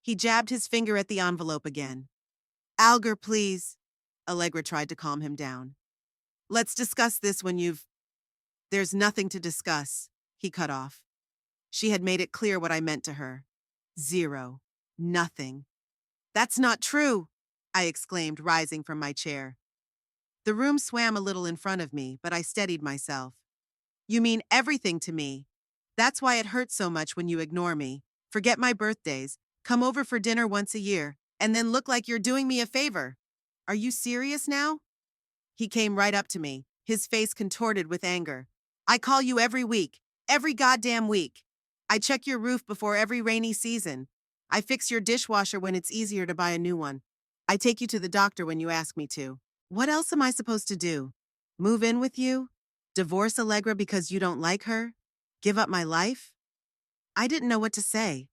He jabbed his finger at the envelope again. Algar, please. Allegra tried to calm him down. Let's discuss this when you've... There's nothing to discuss, he cut off. She had made it clear what I meant to her. Zero. Nothing. That's not true, I exclaimed, rising from my chair. The room swam a little in front of me, but I steadied myself. You mean everything to me. That's why it hurts so much when you ignore me. Forget my birthdays, come over for dinner once a year, and then look like you're doing me a favor. Are you serious now? He came right up to me, his face contorted with anger. I call you every week, every goddamn week. I check your roof before every rainy season. I fix your dishwasher when it's easier to buy a new one. I take you to the doctor when you ask me to. What else am I supposed to do? Move in with you? Divorce Allegra because you don't like her? Give up my life? I didn't know what to say.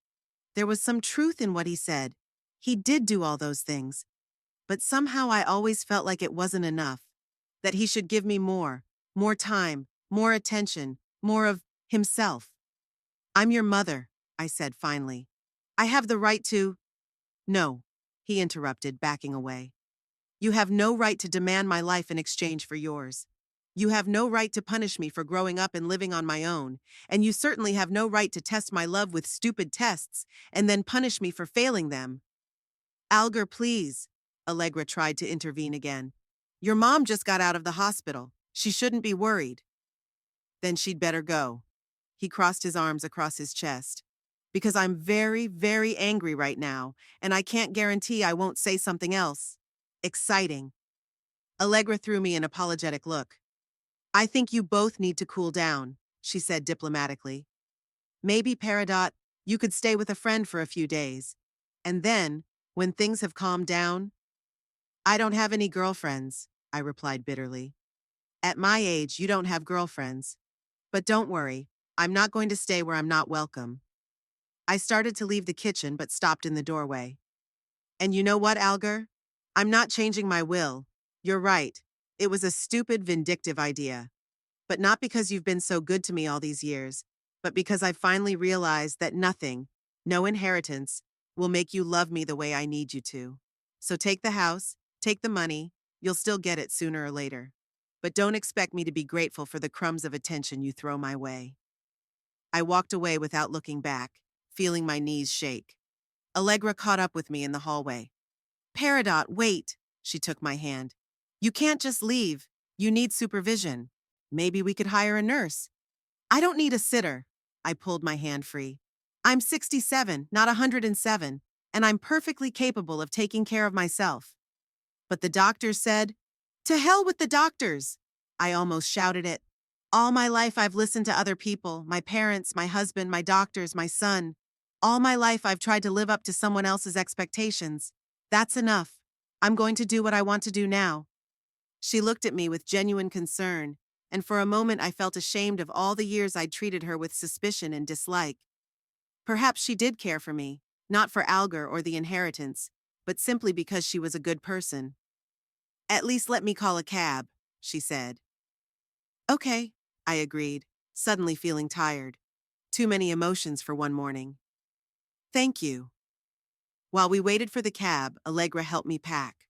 There was some truth in what he said. He did do all those things. But somehow I always felt like it wasn't enough. That he should give me more time, more attention, more of himself. I'm your mother, I said finally. I have the right to... No, he interrupted, backing away. You have no right to demand my life in exchange for yours. You have no right to punish me for growing up and living on my own, and you certainly have no right to test my love with stupid tests and then punish me for failing them. Algar, please, Allegra tried to intervene again. Your mom just got out of the hospital. She shouldn't be worried. Then she'd better go. He crossed his arms across his chest. Because I'm very, very angry right now, and I can't guarantee I won't say something else. Exciting. Allegra threw me an apologetic look. I think you both need to cool down, she said diplomatically. Maybe, Peridot, you could stay with a friend for a few days. And then, when things have calmed down... I don't have any girlfriends, I replied bitterly. At my age, you don't have girlfriends. But don't worry, I'm not going to stay where I'm not welcome. I started to leave the kitchen but stopped in the doorway. And you know what, Algar? I'm not changing my will. You're right. It was a stupid, vindictive idea. But not because you've been so good to me all these years, but because I finally realized that nothing, no inheritance, will make you love me the way I need you to. So take the house, take the money, you'll still get it sooner or later. But don't expect me to be grateful for the crumbs of attention you throw my way. I walked away without looking back, feeling my knees shake. Allegra caught up with me in the hallway. Peridot, wait, she took my hand. You can't just leave. You need supervision. Maybe we could hire a nurse. I don't need a sitter. I pulled my hand free. I'm 67, not 107, and I'm perfectly capable of taking care of myself. But the doctors said, to hell with the doctors. I almost shouted it. All my life I've listened to other people, my parents, my husband, my doctors, my son. All my life I've tried to live up to someone else's expectations. That's enough. I'm going to do what I want to do now. She looked at me with genuine concern, and for a moment I felt ashamed of all the years I'd treated her with suspicion and dislike. Perhaps she did care for me, not for Algar or the inheritance, but simply because she was a good person. At least let me call a cab, she said. Okay, I agreed, suddenly feeling tired. Too many emotions for one morning. Thank you. While we waited for the cab, Allegra helped me pack.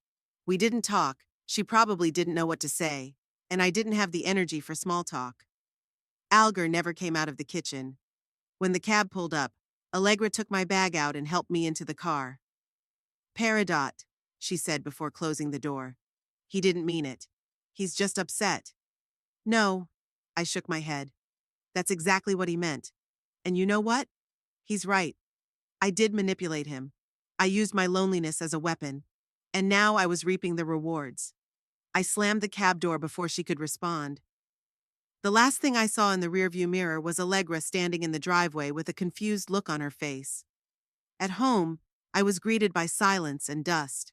We didn't talk, she probably didn't know what to say, and I didn't have the energy for small talk. Algar never came out of the kitchen. When the cab pulled up, Allegra took my bag out and helped me into the car. Peridot, she said before closing the door. He didn't mean it. He's just upset. No, I shook my head. That's exactly what he meant. And you know what? He's right. I did manipulate him. I used my loneliness as a weapon. And now I was reaping the rewards. I slammed the cab door before she could respond. The last thing I saw in the rearview mirror was Allegra standing in the driveway with a confused look on her face. At home, I was greeted by silence and dust.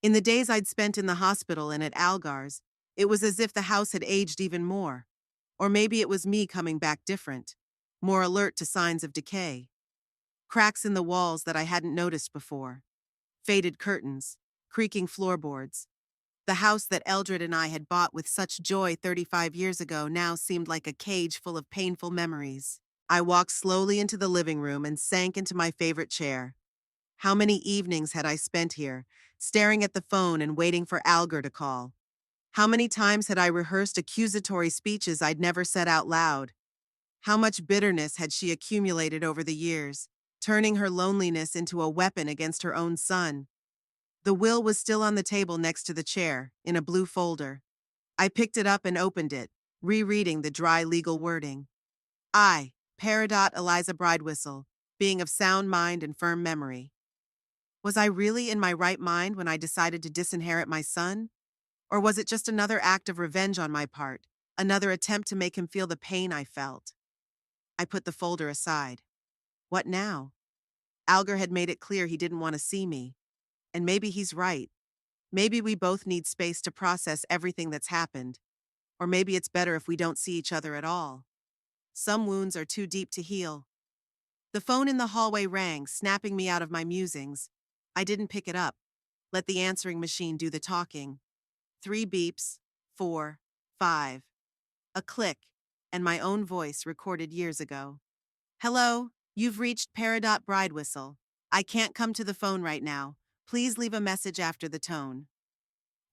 In the days I'd spent in the hospital and at Algar's, it was as if the house had aged even more. Or maybe it was me coming back different, more alert to signs of decay. Cracks in the walls that I hadn't noticed before. Faded curtains, creaking floorboards. The house that Eldred and I had bought with such joy 35 years ago now seemed like a cage full of painful memories. I walked slowly into the living room and sank into my favorite chair. How many evenings had I spent here, staring at the phone and waiting for Algar to call? How many times had I rehearsed accusatory speeches I'd never said out loud? How much bitterness had she accumulated over the years, turning her loneliness into a weapon against her own son? The will was still on the table next to the chair, in a blue folder. I picked it up and opened it, rereading the dry legal wording. I, Peridot Eliza Bridewhistle, being of sound mind and firm memory. Was I really in my right mind when I decided to disinherit my son? Or was it just another act of revenge on my part, another attempt to make him feel the pain I felt? I put the folder aside. What now? Algar had made it clear he didn't want to see me. And maybe he's right. Maybe we both need space to process everything that's happened. Or maybe it's better if we don't see each other at all. Some wounds are too deep to heal. The phone in the hallway rang, snapping me out of my musings. I didn't pick it up. Let the answering machine do the talking. 3 beeps, 4, 5. A click, and my own voice recorded years ago. Hello, you've reached Peridot Bridewhistle. I can't come to the phone right now. Please leave a message after the tone.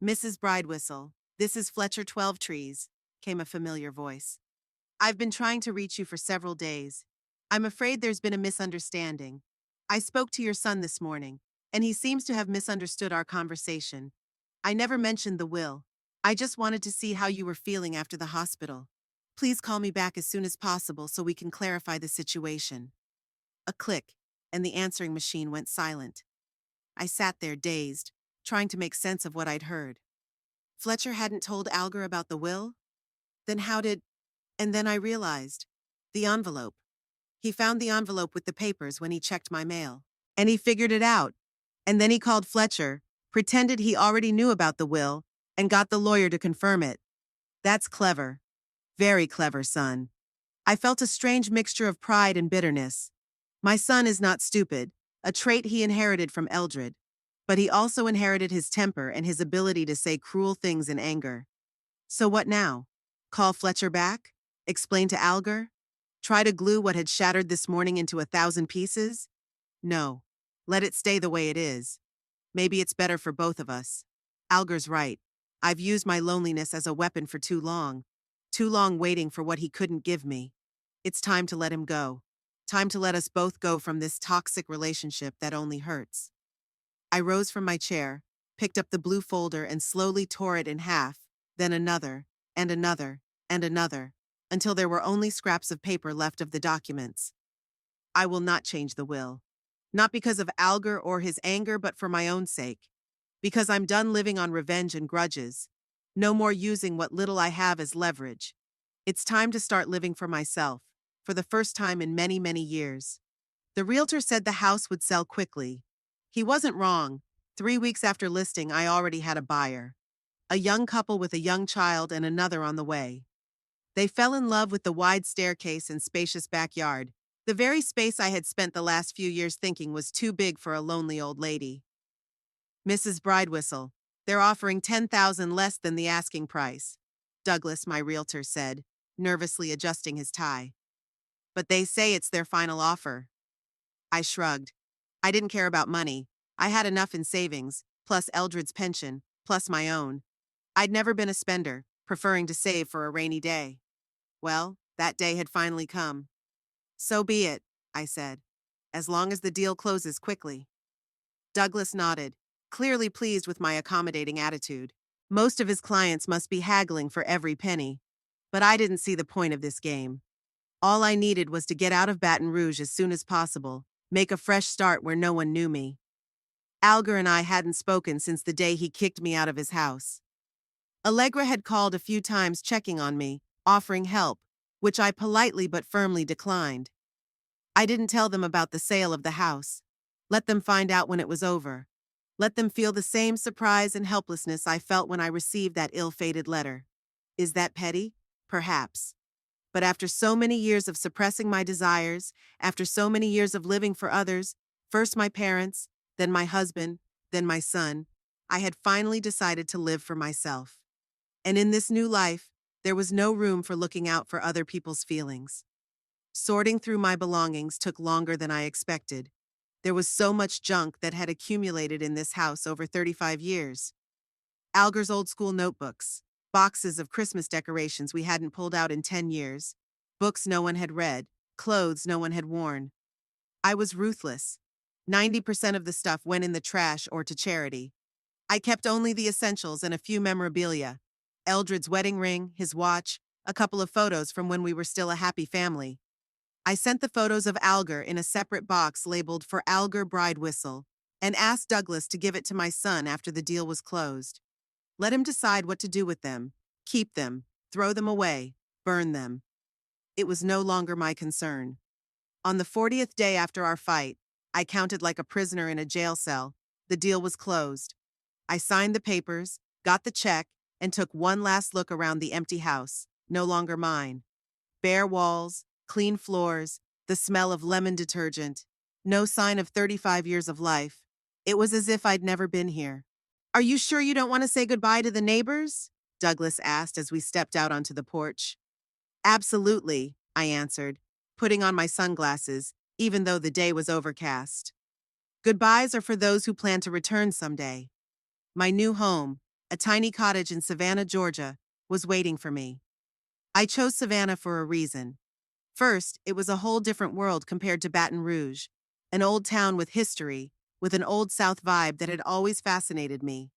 Mrs. Bridewhistle, this is Fletcher 12 Trees, came a familiar voice. I've been trying to reach you for several days. I'm afraid there's been a misunderstanding. I spoke to your son this morning, and he seems to have misunderstood our conversation. I never mentioned the will. I just wanted to see how you were feeling after the hospital. Please call me back as soon as possible so we can clarify the situation. A click, and the answering machine went silent. I sat there dazed, trying to make sense of what I'd heard. Fletcher hadn't told Algar about the will? Then how did... And then I realized. The envelope. He found the envelope with the papers when he checked my mail. And he figured it out. And then he called Fletcher, pretended he already knew about the will, and got the lawyer to confirm it. That's clever. Very clever, son. I felt a strange mixture of pride and bitterness. My son is not stupid, a trait he inherited from Eldred. But he also inherited his temper and his ability to say cruel things in anger. So what now? Call Fletcher back? Explain to Algar? Try to glue what had shattered this morning into 1,000 pieces? No. Let it stay the way it is. Maybe it's better for both of us. Algar's right. I've used my loneliness as a weapon for too long. Too long waiting for what he couldn't give me. It's time to let him go. Time to let us both go from this toxic relationship that only hurts. I rose from my chair, picked up the blue folder and slowly tore it in half, then another, and another, and another, until there were only scraps of paper left of the documents. I will not change the will. Not because of Algar or his anger, but for my own sake. Because I'm done living on revenge and grudges. No more using what little I have as leverage. It's time to start living for myself, for the first time in many, many years. The realtor said the house would sell quickly. He wasn't wrong. 3 weeks after listing, I already had a buyer. A young couple with a young child and another on the way. They fell in love with the wide staircase and spacious backyard, the very space I had spent the last few years thinking was too big for a lonely old lady. Mrs. Bridewhistle, they're offering $10,000 less than the asking price, Douglas, my realtor, said, nervously adjusting his tie. But they say it's their final offer. I shrugged. I didn't care about money. I had enough in savings, plus Eldred's pension, plus my own. I'd never been a spender, preferring to save for a rainy day. Well, that day had finally come. So be it, I said, as long as the deal closes quickly. Douglas nodded, clearly pleased with my accommodating attitude. Most of his clients must be haggling for every penny. But I didn't see the point of this game. All I needed was to get out of Baton Rouge as soon as possible, make a fresh start where no one knew me. Algar and I hadn't spoken since the day he kicked me out of his house. Allegra had called a few times checking on me, offering help, which I politely but firmly declined. I didn't tell them about the sale of the house. Let them find out when it was over. Let them feel the same surprise and helplessness I felt when I received that ill-fated letter. Is that petty? Perhaps. But after so many years of suppressing my desires, after so many years of living for others, first my parents, then my husband, then my son, I had finally decided to live for myself. And in this new life, there was no room for looking out for other people's feelings. Sorting through my belongings took longer than I expected. There was so much junk that had accumulated in this house over 35 years. Alger's old school notebooks, boxes of Christmas decorations we hadn't pulled out in 10 years, books no one had read, clothes no one had worn. I was ruthless. 90% of the stuff went in the trash or to charity. I kept only the essentials and a few memorabilia. Eldred's wedding ring, his watch, a couple of photos from when we were still a happy family. I sent the photos of Alger in a separate box labeled for Alger Bride Whistle and asked Douglas to give it to my son after the deal was closed. Let him decide what to do with them, keep them, throw them away, burn them. It was no longer my concern. On the 40th day after our fight, I counted like a prisoner in a jail cell. The deal was closed. I signed the papers, got the check, and took one last look around the empty house, no longer mine. Bare walls, clean floors, the smell of lemon detergent. No sign of 35 years of life. It was as if I'd never been here. Are you sure you don't want to say goodbye to the neighbors? Douglas asked as we stepped out onto the porch. Absolutely, I answered, putting on my sunglasses, even though the day was overcast. Goodbyes are for those who plan to return someday. My new home, a tiny cottage in Savannah, Georgia, was waiting for me. I chose Savannah for a reason. First, it was a whole different world compared to Baton Rouge, an old town with history, with an Old South vibe that had always fascinated me.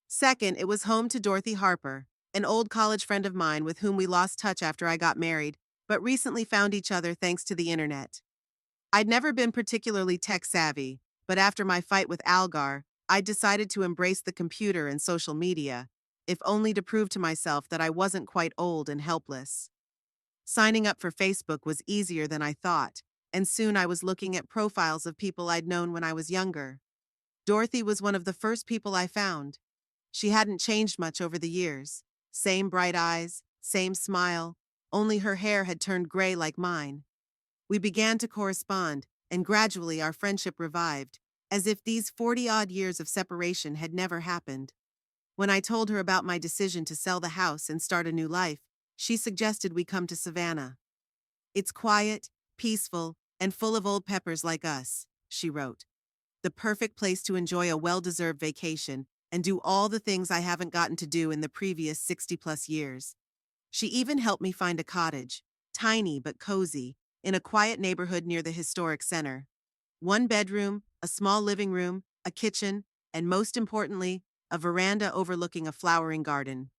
Second, it was home to Dorothy Harper, an old college friend of mine with whom we lost touch after I got married, but recently found each other thanks to the internet. I'd never been particularly tech-savvy, but after my fight with Algar, I decided to embrace the computer and social media, if only to prove to myself that I wasn't quite old and helpless. Signing up for Facebook was easier than I thought, and soon I was looking at profiles of people I'd known when I was younger. Dorothy was one of the first people I found. She hadn't changed much over the years. Same bright eyes, same smile, only her hair had turned gray like mine. We began to correspond, and gradually our friendship revived, as if these 40-odd years of separation had never happened. When I told her about my decision to sell the house and start a new life, she suggested we come to Savannah. It's quiet, peaceful, and full of old peppers like us, she wrote. The perfect place to enjoy a well-deserved vacation and do all the things I haven't gotten to do in the previous 60-plus years. She even helped me find a cottage, tiny but cozy, in a quiet neighborhood near the historic center. One bedroom, a small living room, a kitchen, and most importantly, a veranda overlooking a flowering garden.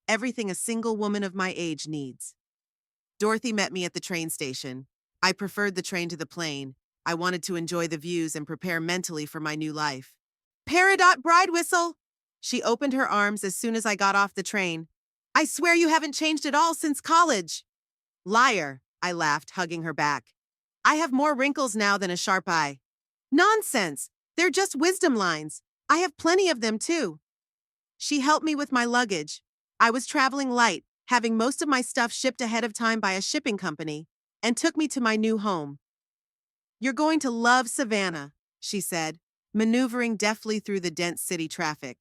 Everything a single woman of my age needs. Dorothy met me at the train station. I preferred the train to the plane. I wanted to enjoy the views and prepare mentally for my new life. Peridot Bride Whistle! She opened her arms as soon as I got off the train. I swear you haven't changed at all since college. Liar, I laughed, hugging her back. I have more wrinkles now than a sharp eye. Nonsense! They're just wisdom lines. I have plenty of them too. She helped me with my luggage. I was traveling light, having most of my stuff shipped ahead of time by a shipping company, and took me to my new home. You're going to love Savannah, she said, maneuvering deftly through the dense city traffic.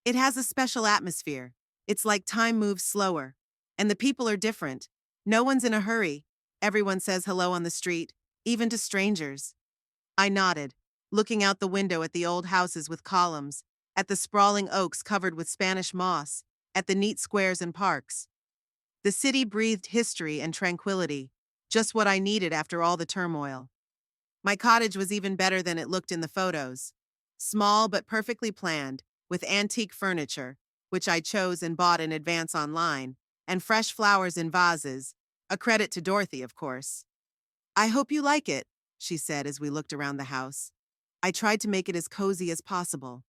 It has a special atmosphere. It's like time moves slower. And the people are different. No one's in a hurry. Everyone says hello on the street, even to strangers. I nodded, looking out the window at the old houses with columns, at the sprawling oaks covered with Spanish moss, at the neat squares and parks. The city breathed history and tranquility, just what I needed after all the turmoil. My cottage was even better than it looked in the photos. Small but perfectly planned, with antique furniture, which I chose and bought in advance online, and fresh flowers in vases, a credit to Dorothy, of course. I hope you like it, she said as we looked around the house. I tried to make it as cozy as possible.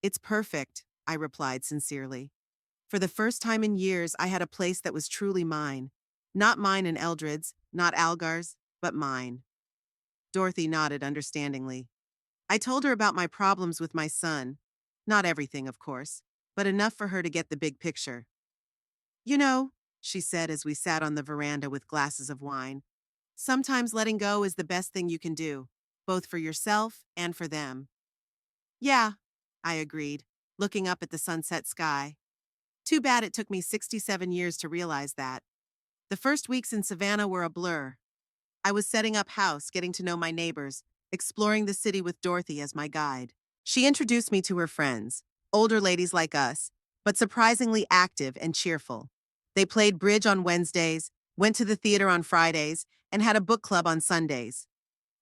It's perfect, I replied sincerely. For the first time in years, I had a place that was truly mine. Not mine and Eldred's, not Algar's, but mine. Dorothy nodded understandingly. I told her about my problems with my son. Not everything, of course, but enough for her to get the big picture. You know, she said as we sat on the veranda with glasses of wine, sometimes letting go is the best thing you can do, both for yourself and for them. Yeah, I agreed, looking up at the sunset sky. Too bad it took me 67 years to realize that. The first weeks in Savannah were a blur. I was setting up house, getting to know my neighbors, exploring the city with Dorothy as my guide. She introduced me to her friends, older ladies like us, but surprisingly active and cheerful. They played bridge on Wednesdays, went to the theater on Fridays, and had a book club on Sundays.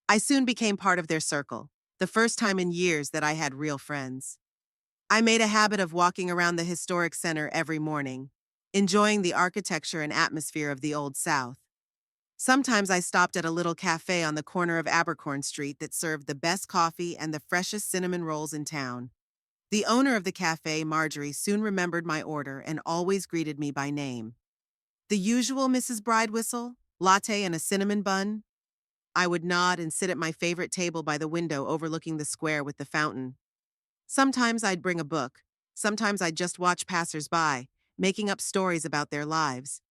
I soon became part of their circle, the first time in years that I had real friends. I made a habit of walking around the historic center every morning, enjoying the architecture and atmosphere of the Old South. Sometimes I stopped at a little cafe on the corner of Abercorn Street that served the best coffee and the freshest cinnamon rolls in town. The owner of the cafe, Marjorie, soon remembered my order and always greeted me by name. The usual Mrs. Bridewhistle, latte and a cinnamon bun. I would nod and sit at my favorite table by the window overlooking the square with the fountain. Sometimes I'd bring a book. Sometimes I'd just watch passers-by, making up stories about their lives.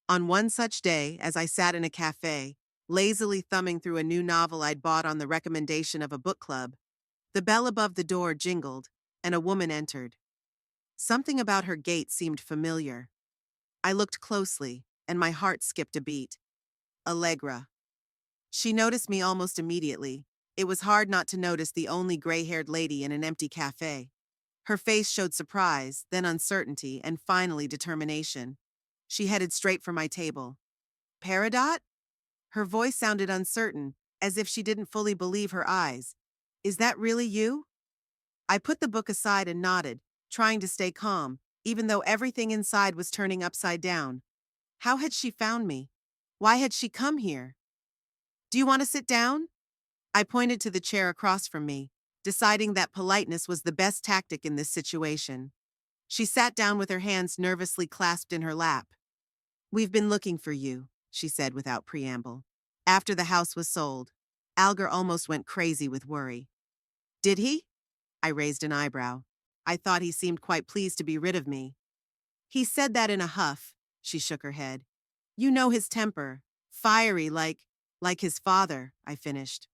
On one such day, as I sat in a cafe, lazily thumbing through a new novel I'd bought on the recommendation of a book club, the bell above the door jingled, and a woman entered. Something about her gait seemed familiar. I looked closely, and my heart skipped a beat. Allegra. She noticed me almost immediately. It was hard not to notice the only gray-haired lady in an empty cafe. Her face showed surprise, then uncertainty, and finally determination. She headed straight for my table. Peridot? Her voice sounded uncertain, as if she didn't fully believe her eyes. Is that really you? I put the book aside and nodded, trying to stay calm, even though everything inside was turning upside down. How had she found me? Why had she come here? Do you want to sit down? I pointed to the chair across from me, deciding that politeness was the best tactic in this situation. She sat down with her hands nervously clasped in her lap. We've been looking for you, she said without preamble. After the house was sold, Algar almost went crazy with worry. Did he? I raised an eyebrow. I thought he seemed quite pleased to be rid of me. He said that in a huff, she shook her head. You know his temper. Fiery like his father, I finished.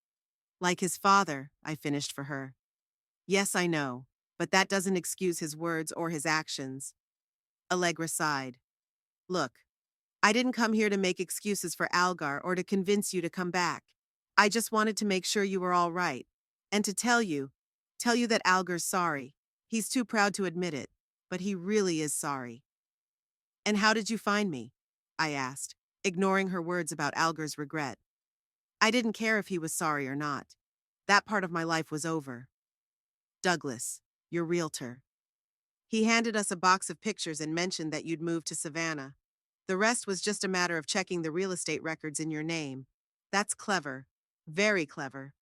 Like his father, I finished for her. Yes, I know, but that doesn't excuse his words or his actions. Allegra sighed. Look, I didn't come here to make excuses for Algar or to convince you to come back. I just wanted to make sure you were all right. And to tell you that Algar's sorry. He's too proud to admit it, but he really is sorry. And how did you find me? I asked, ignoring her words about Algar's regret. I didn't care if he was sorry or not. That part of my life was over. Douglas, your realtor. He handed us a box of pictures and mentioned that you'd moved to Savannah. The rest was just a matter of checking the real estate records in your name. That's clever. Very clever.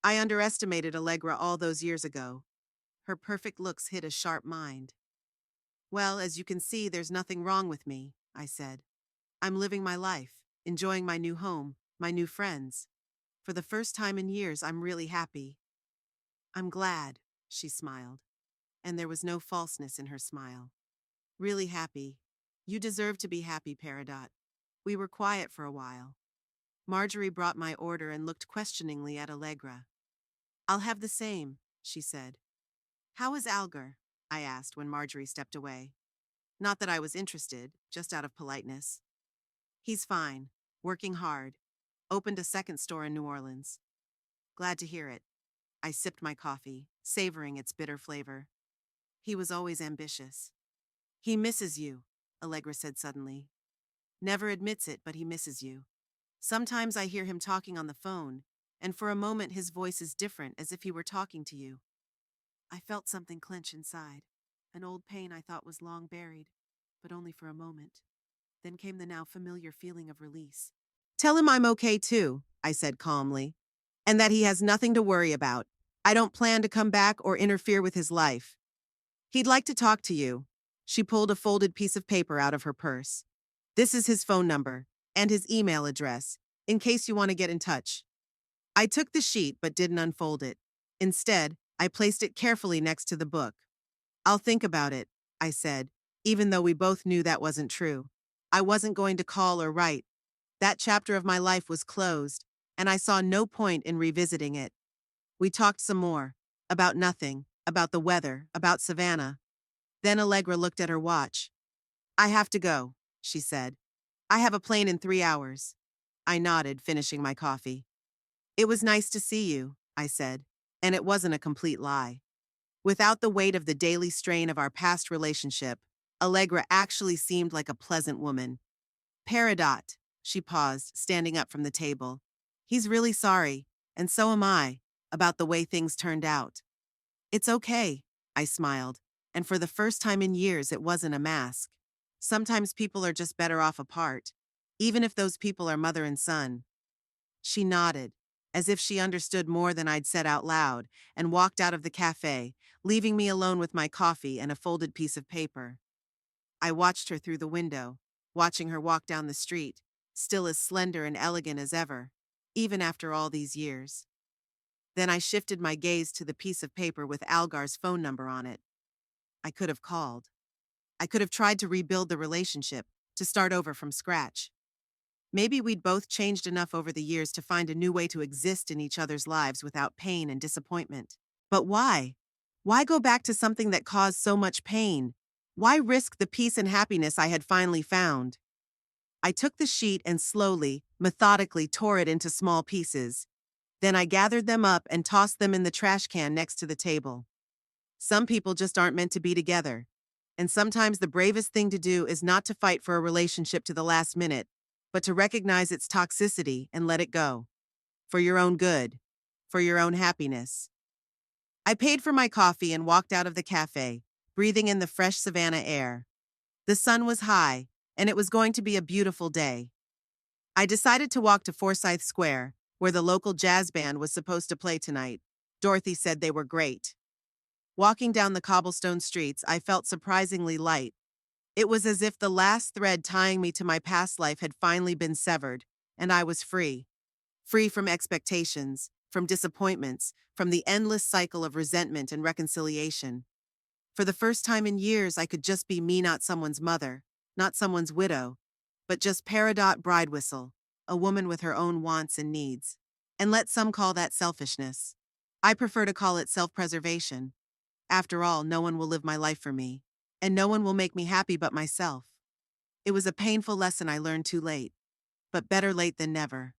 I underestimated Allegra all those years ago. Her perfect looks hid a sharp mind. Well, as you can see, there's nothing wrong with me, I said. I'm living my life, enjoying my new home, my new friends. For the first time in years, I'm really happy. I'm glad, she smiled, and there was no falseness in her smile. Really happy. You deserve to be happy, Peridot. We were quiet for a while. Marjorie brought my order and looked questioningly at Allegra. I'll have the same, she said. How is Algar? I asked when Marjorie stepped away. Not that I was interested, just out of politeness. He's fine, working hard. Opened a second store in New Orleans. Glad to hear it. I sipped my coffee, savoring its bitter flavor. He was always ambitious. He misses you, Allegra said suddenly. Never admits it, but he misses you. Sometimes I hear him talking on the phone, and for a moment his voice is different, as if he were talking to you. I felt something clench inside, an old pain I thought was long buried, but only for a moment. Then came the now familiar feeling of release. Tell him I'm okay too, I said calmly, and that he has nothing to worry about. I don't plan to come back or interfere with his life. He'd like to talk to you. She pulled a folded piece of paper out of her purse. This is his phone number and his email address, in case you want to get in touch. I took the sheet but didn't unfold it. Instead, I placed it carefully next to the book. I'll think about it, I said, even though we both knew that wasn't true. I wasn't going to call or write. That chapter of my life was closed, and I saw no point in revisiting it. We talked some more. About nothing, about the weather, about Savannah. Then Allegra looked at her watch. I have to go, she said. I have a plane in 3 hours. I nodded, finishing my coffee. It was nice to see you, I said, and it wasn't a complete lie. Without the weight of the daily strain of our past relationship, Allegra actually seemed like a pleasant woman. Peridot, she paused, standing up from the table. He's really sorry, and so am I, about the way things turned out. It's okay, I smiled, and for the first time in years it wasn't a mask. Sometimes people are just better off apart, even if those people are mother and son. She nodded, as if she understood more than I'd said out loud, and walked out of the cafe, leaving me alone with my coffee and a folded piece of paper. I watched her through the window, watching her walk down the street, still as slender and elegant as ever, even after all these years. Then I shifted my gaze to the piece of paper with Algar's phone number on it. I could have called. I could have tried to rebuild the relationship, to start over from scratch. Maybe we'd both changed enough over the years to find a new way to exist in each other's lives without pain and disappointment. But why? Why go back to something that caused so much pain? Why risk the peace and happiness I had finally found? I took the sheet and slowly, methodically tore it into small pieces. Then I gathered them up and tossed them in the trash can next to the table. Some people just aren't meant to be together. And sometimes the bravest thing to do is not to fight for a relationship to the last minute, but to recognize its toxicity and let it go. For your own good. For your own happiness. I paid for my coffee and walked out of the cafe, breathing in the fresh Savannah air. The sun was high, and it was going to be a beautiful day. I decided to walk to Forsyth Square, where the local jazz band was supposed to play tonight. Dorothy said they were great. Walking down the cobblestone streets, I felt surprisingly light. It was as if the last thread tying me to my past life had finally been severed, and I was free. Free from expectations, from disappointments, from the endless cycle of resentment and reconciliation. For the first time in years, I could just be me, not someone's mother, not someone's widow, but just Peridot Bridewhistle, a woman with her own wants and needs. And let some call that selfishness. I prefer to call it self-preservation. After all, no one will live my life for me, and no one will make me happy but myself. It was a painful lesson I learned too late, but better late than never.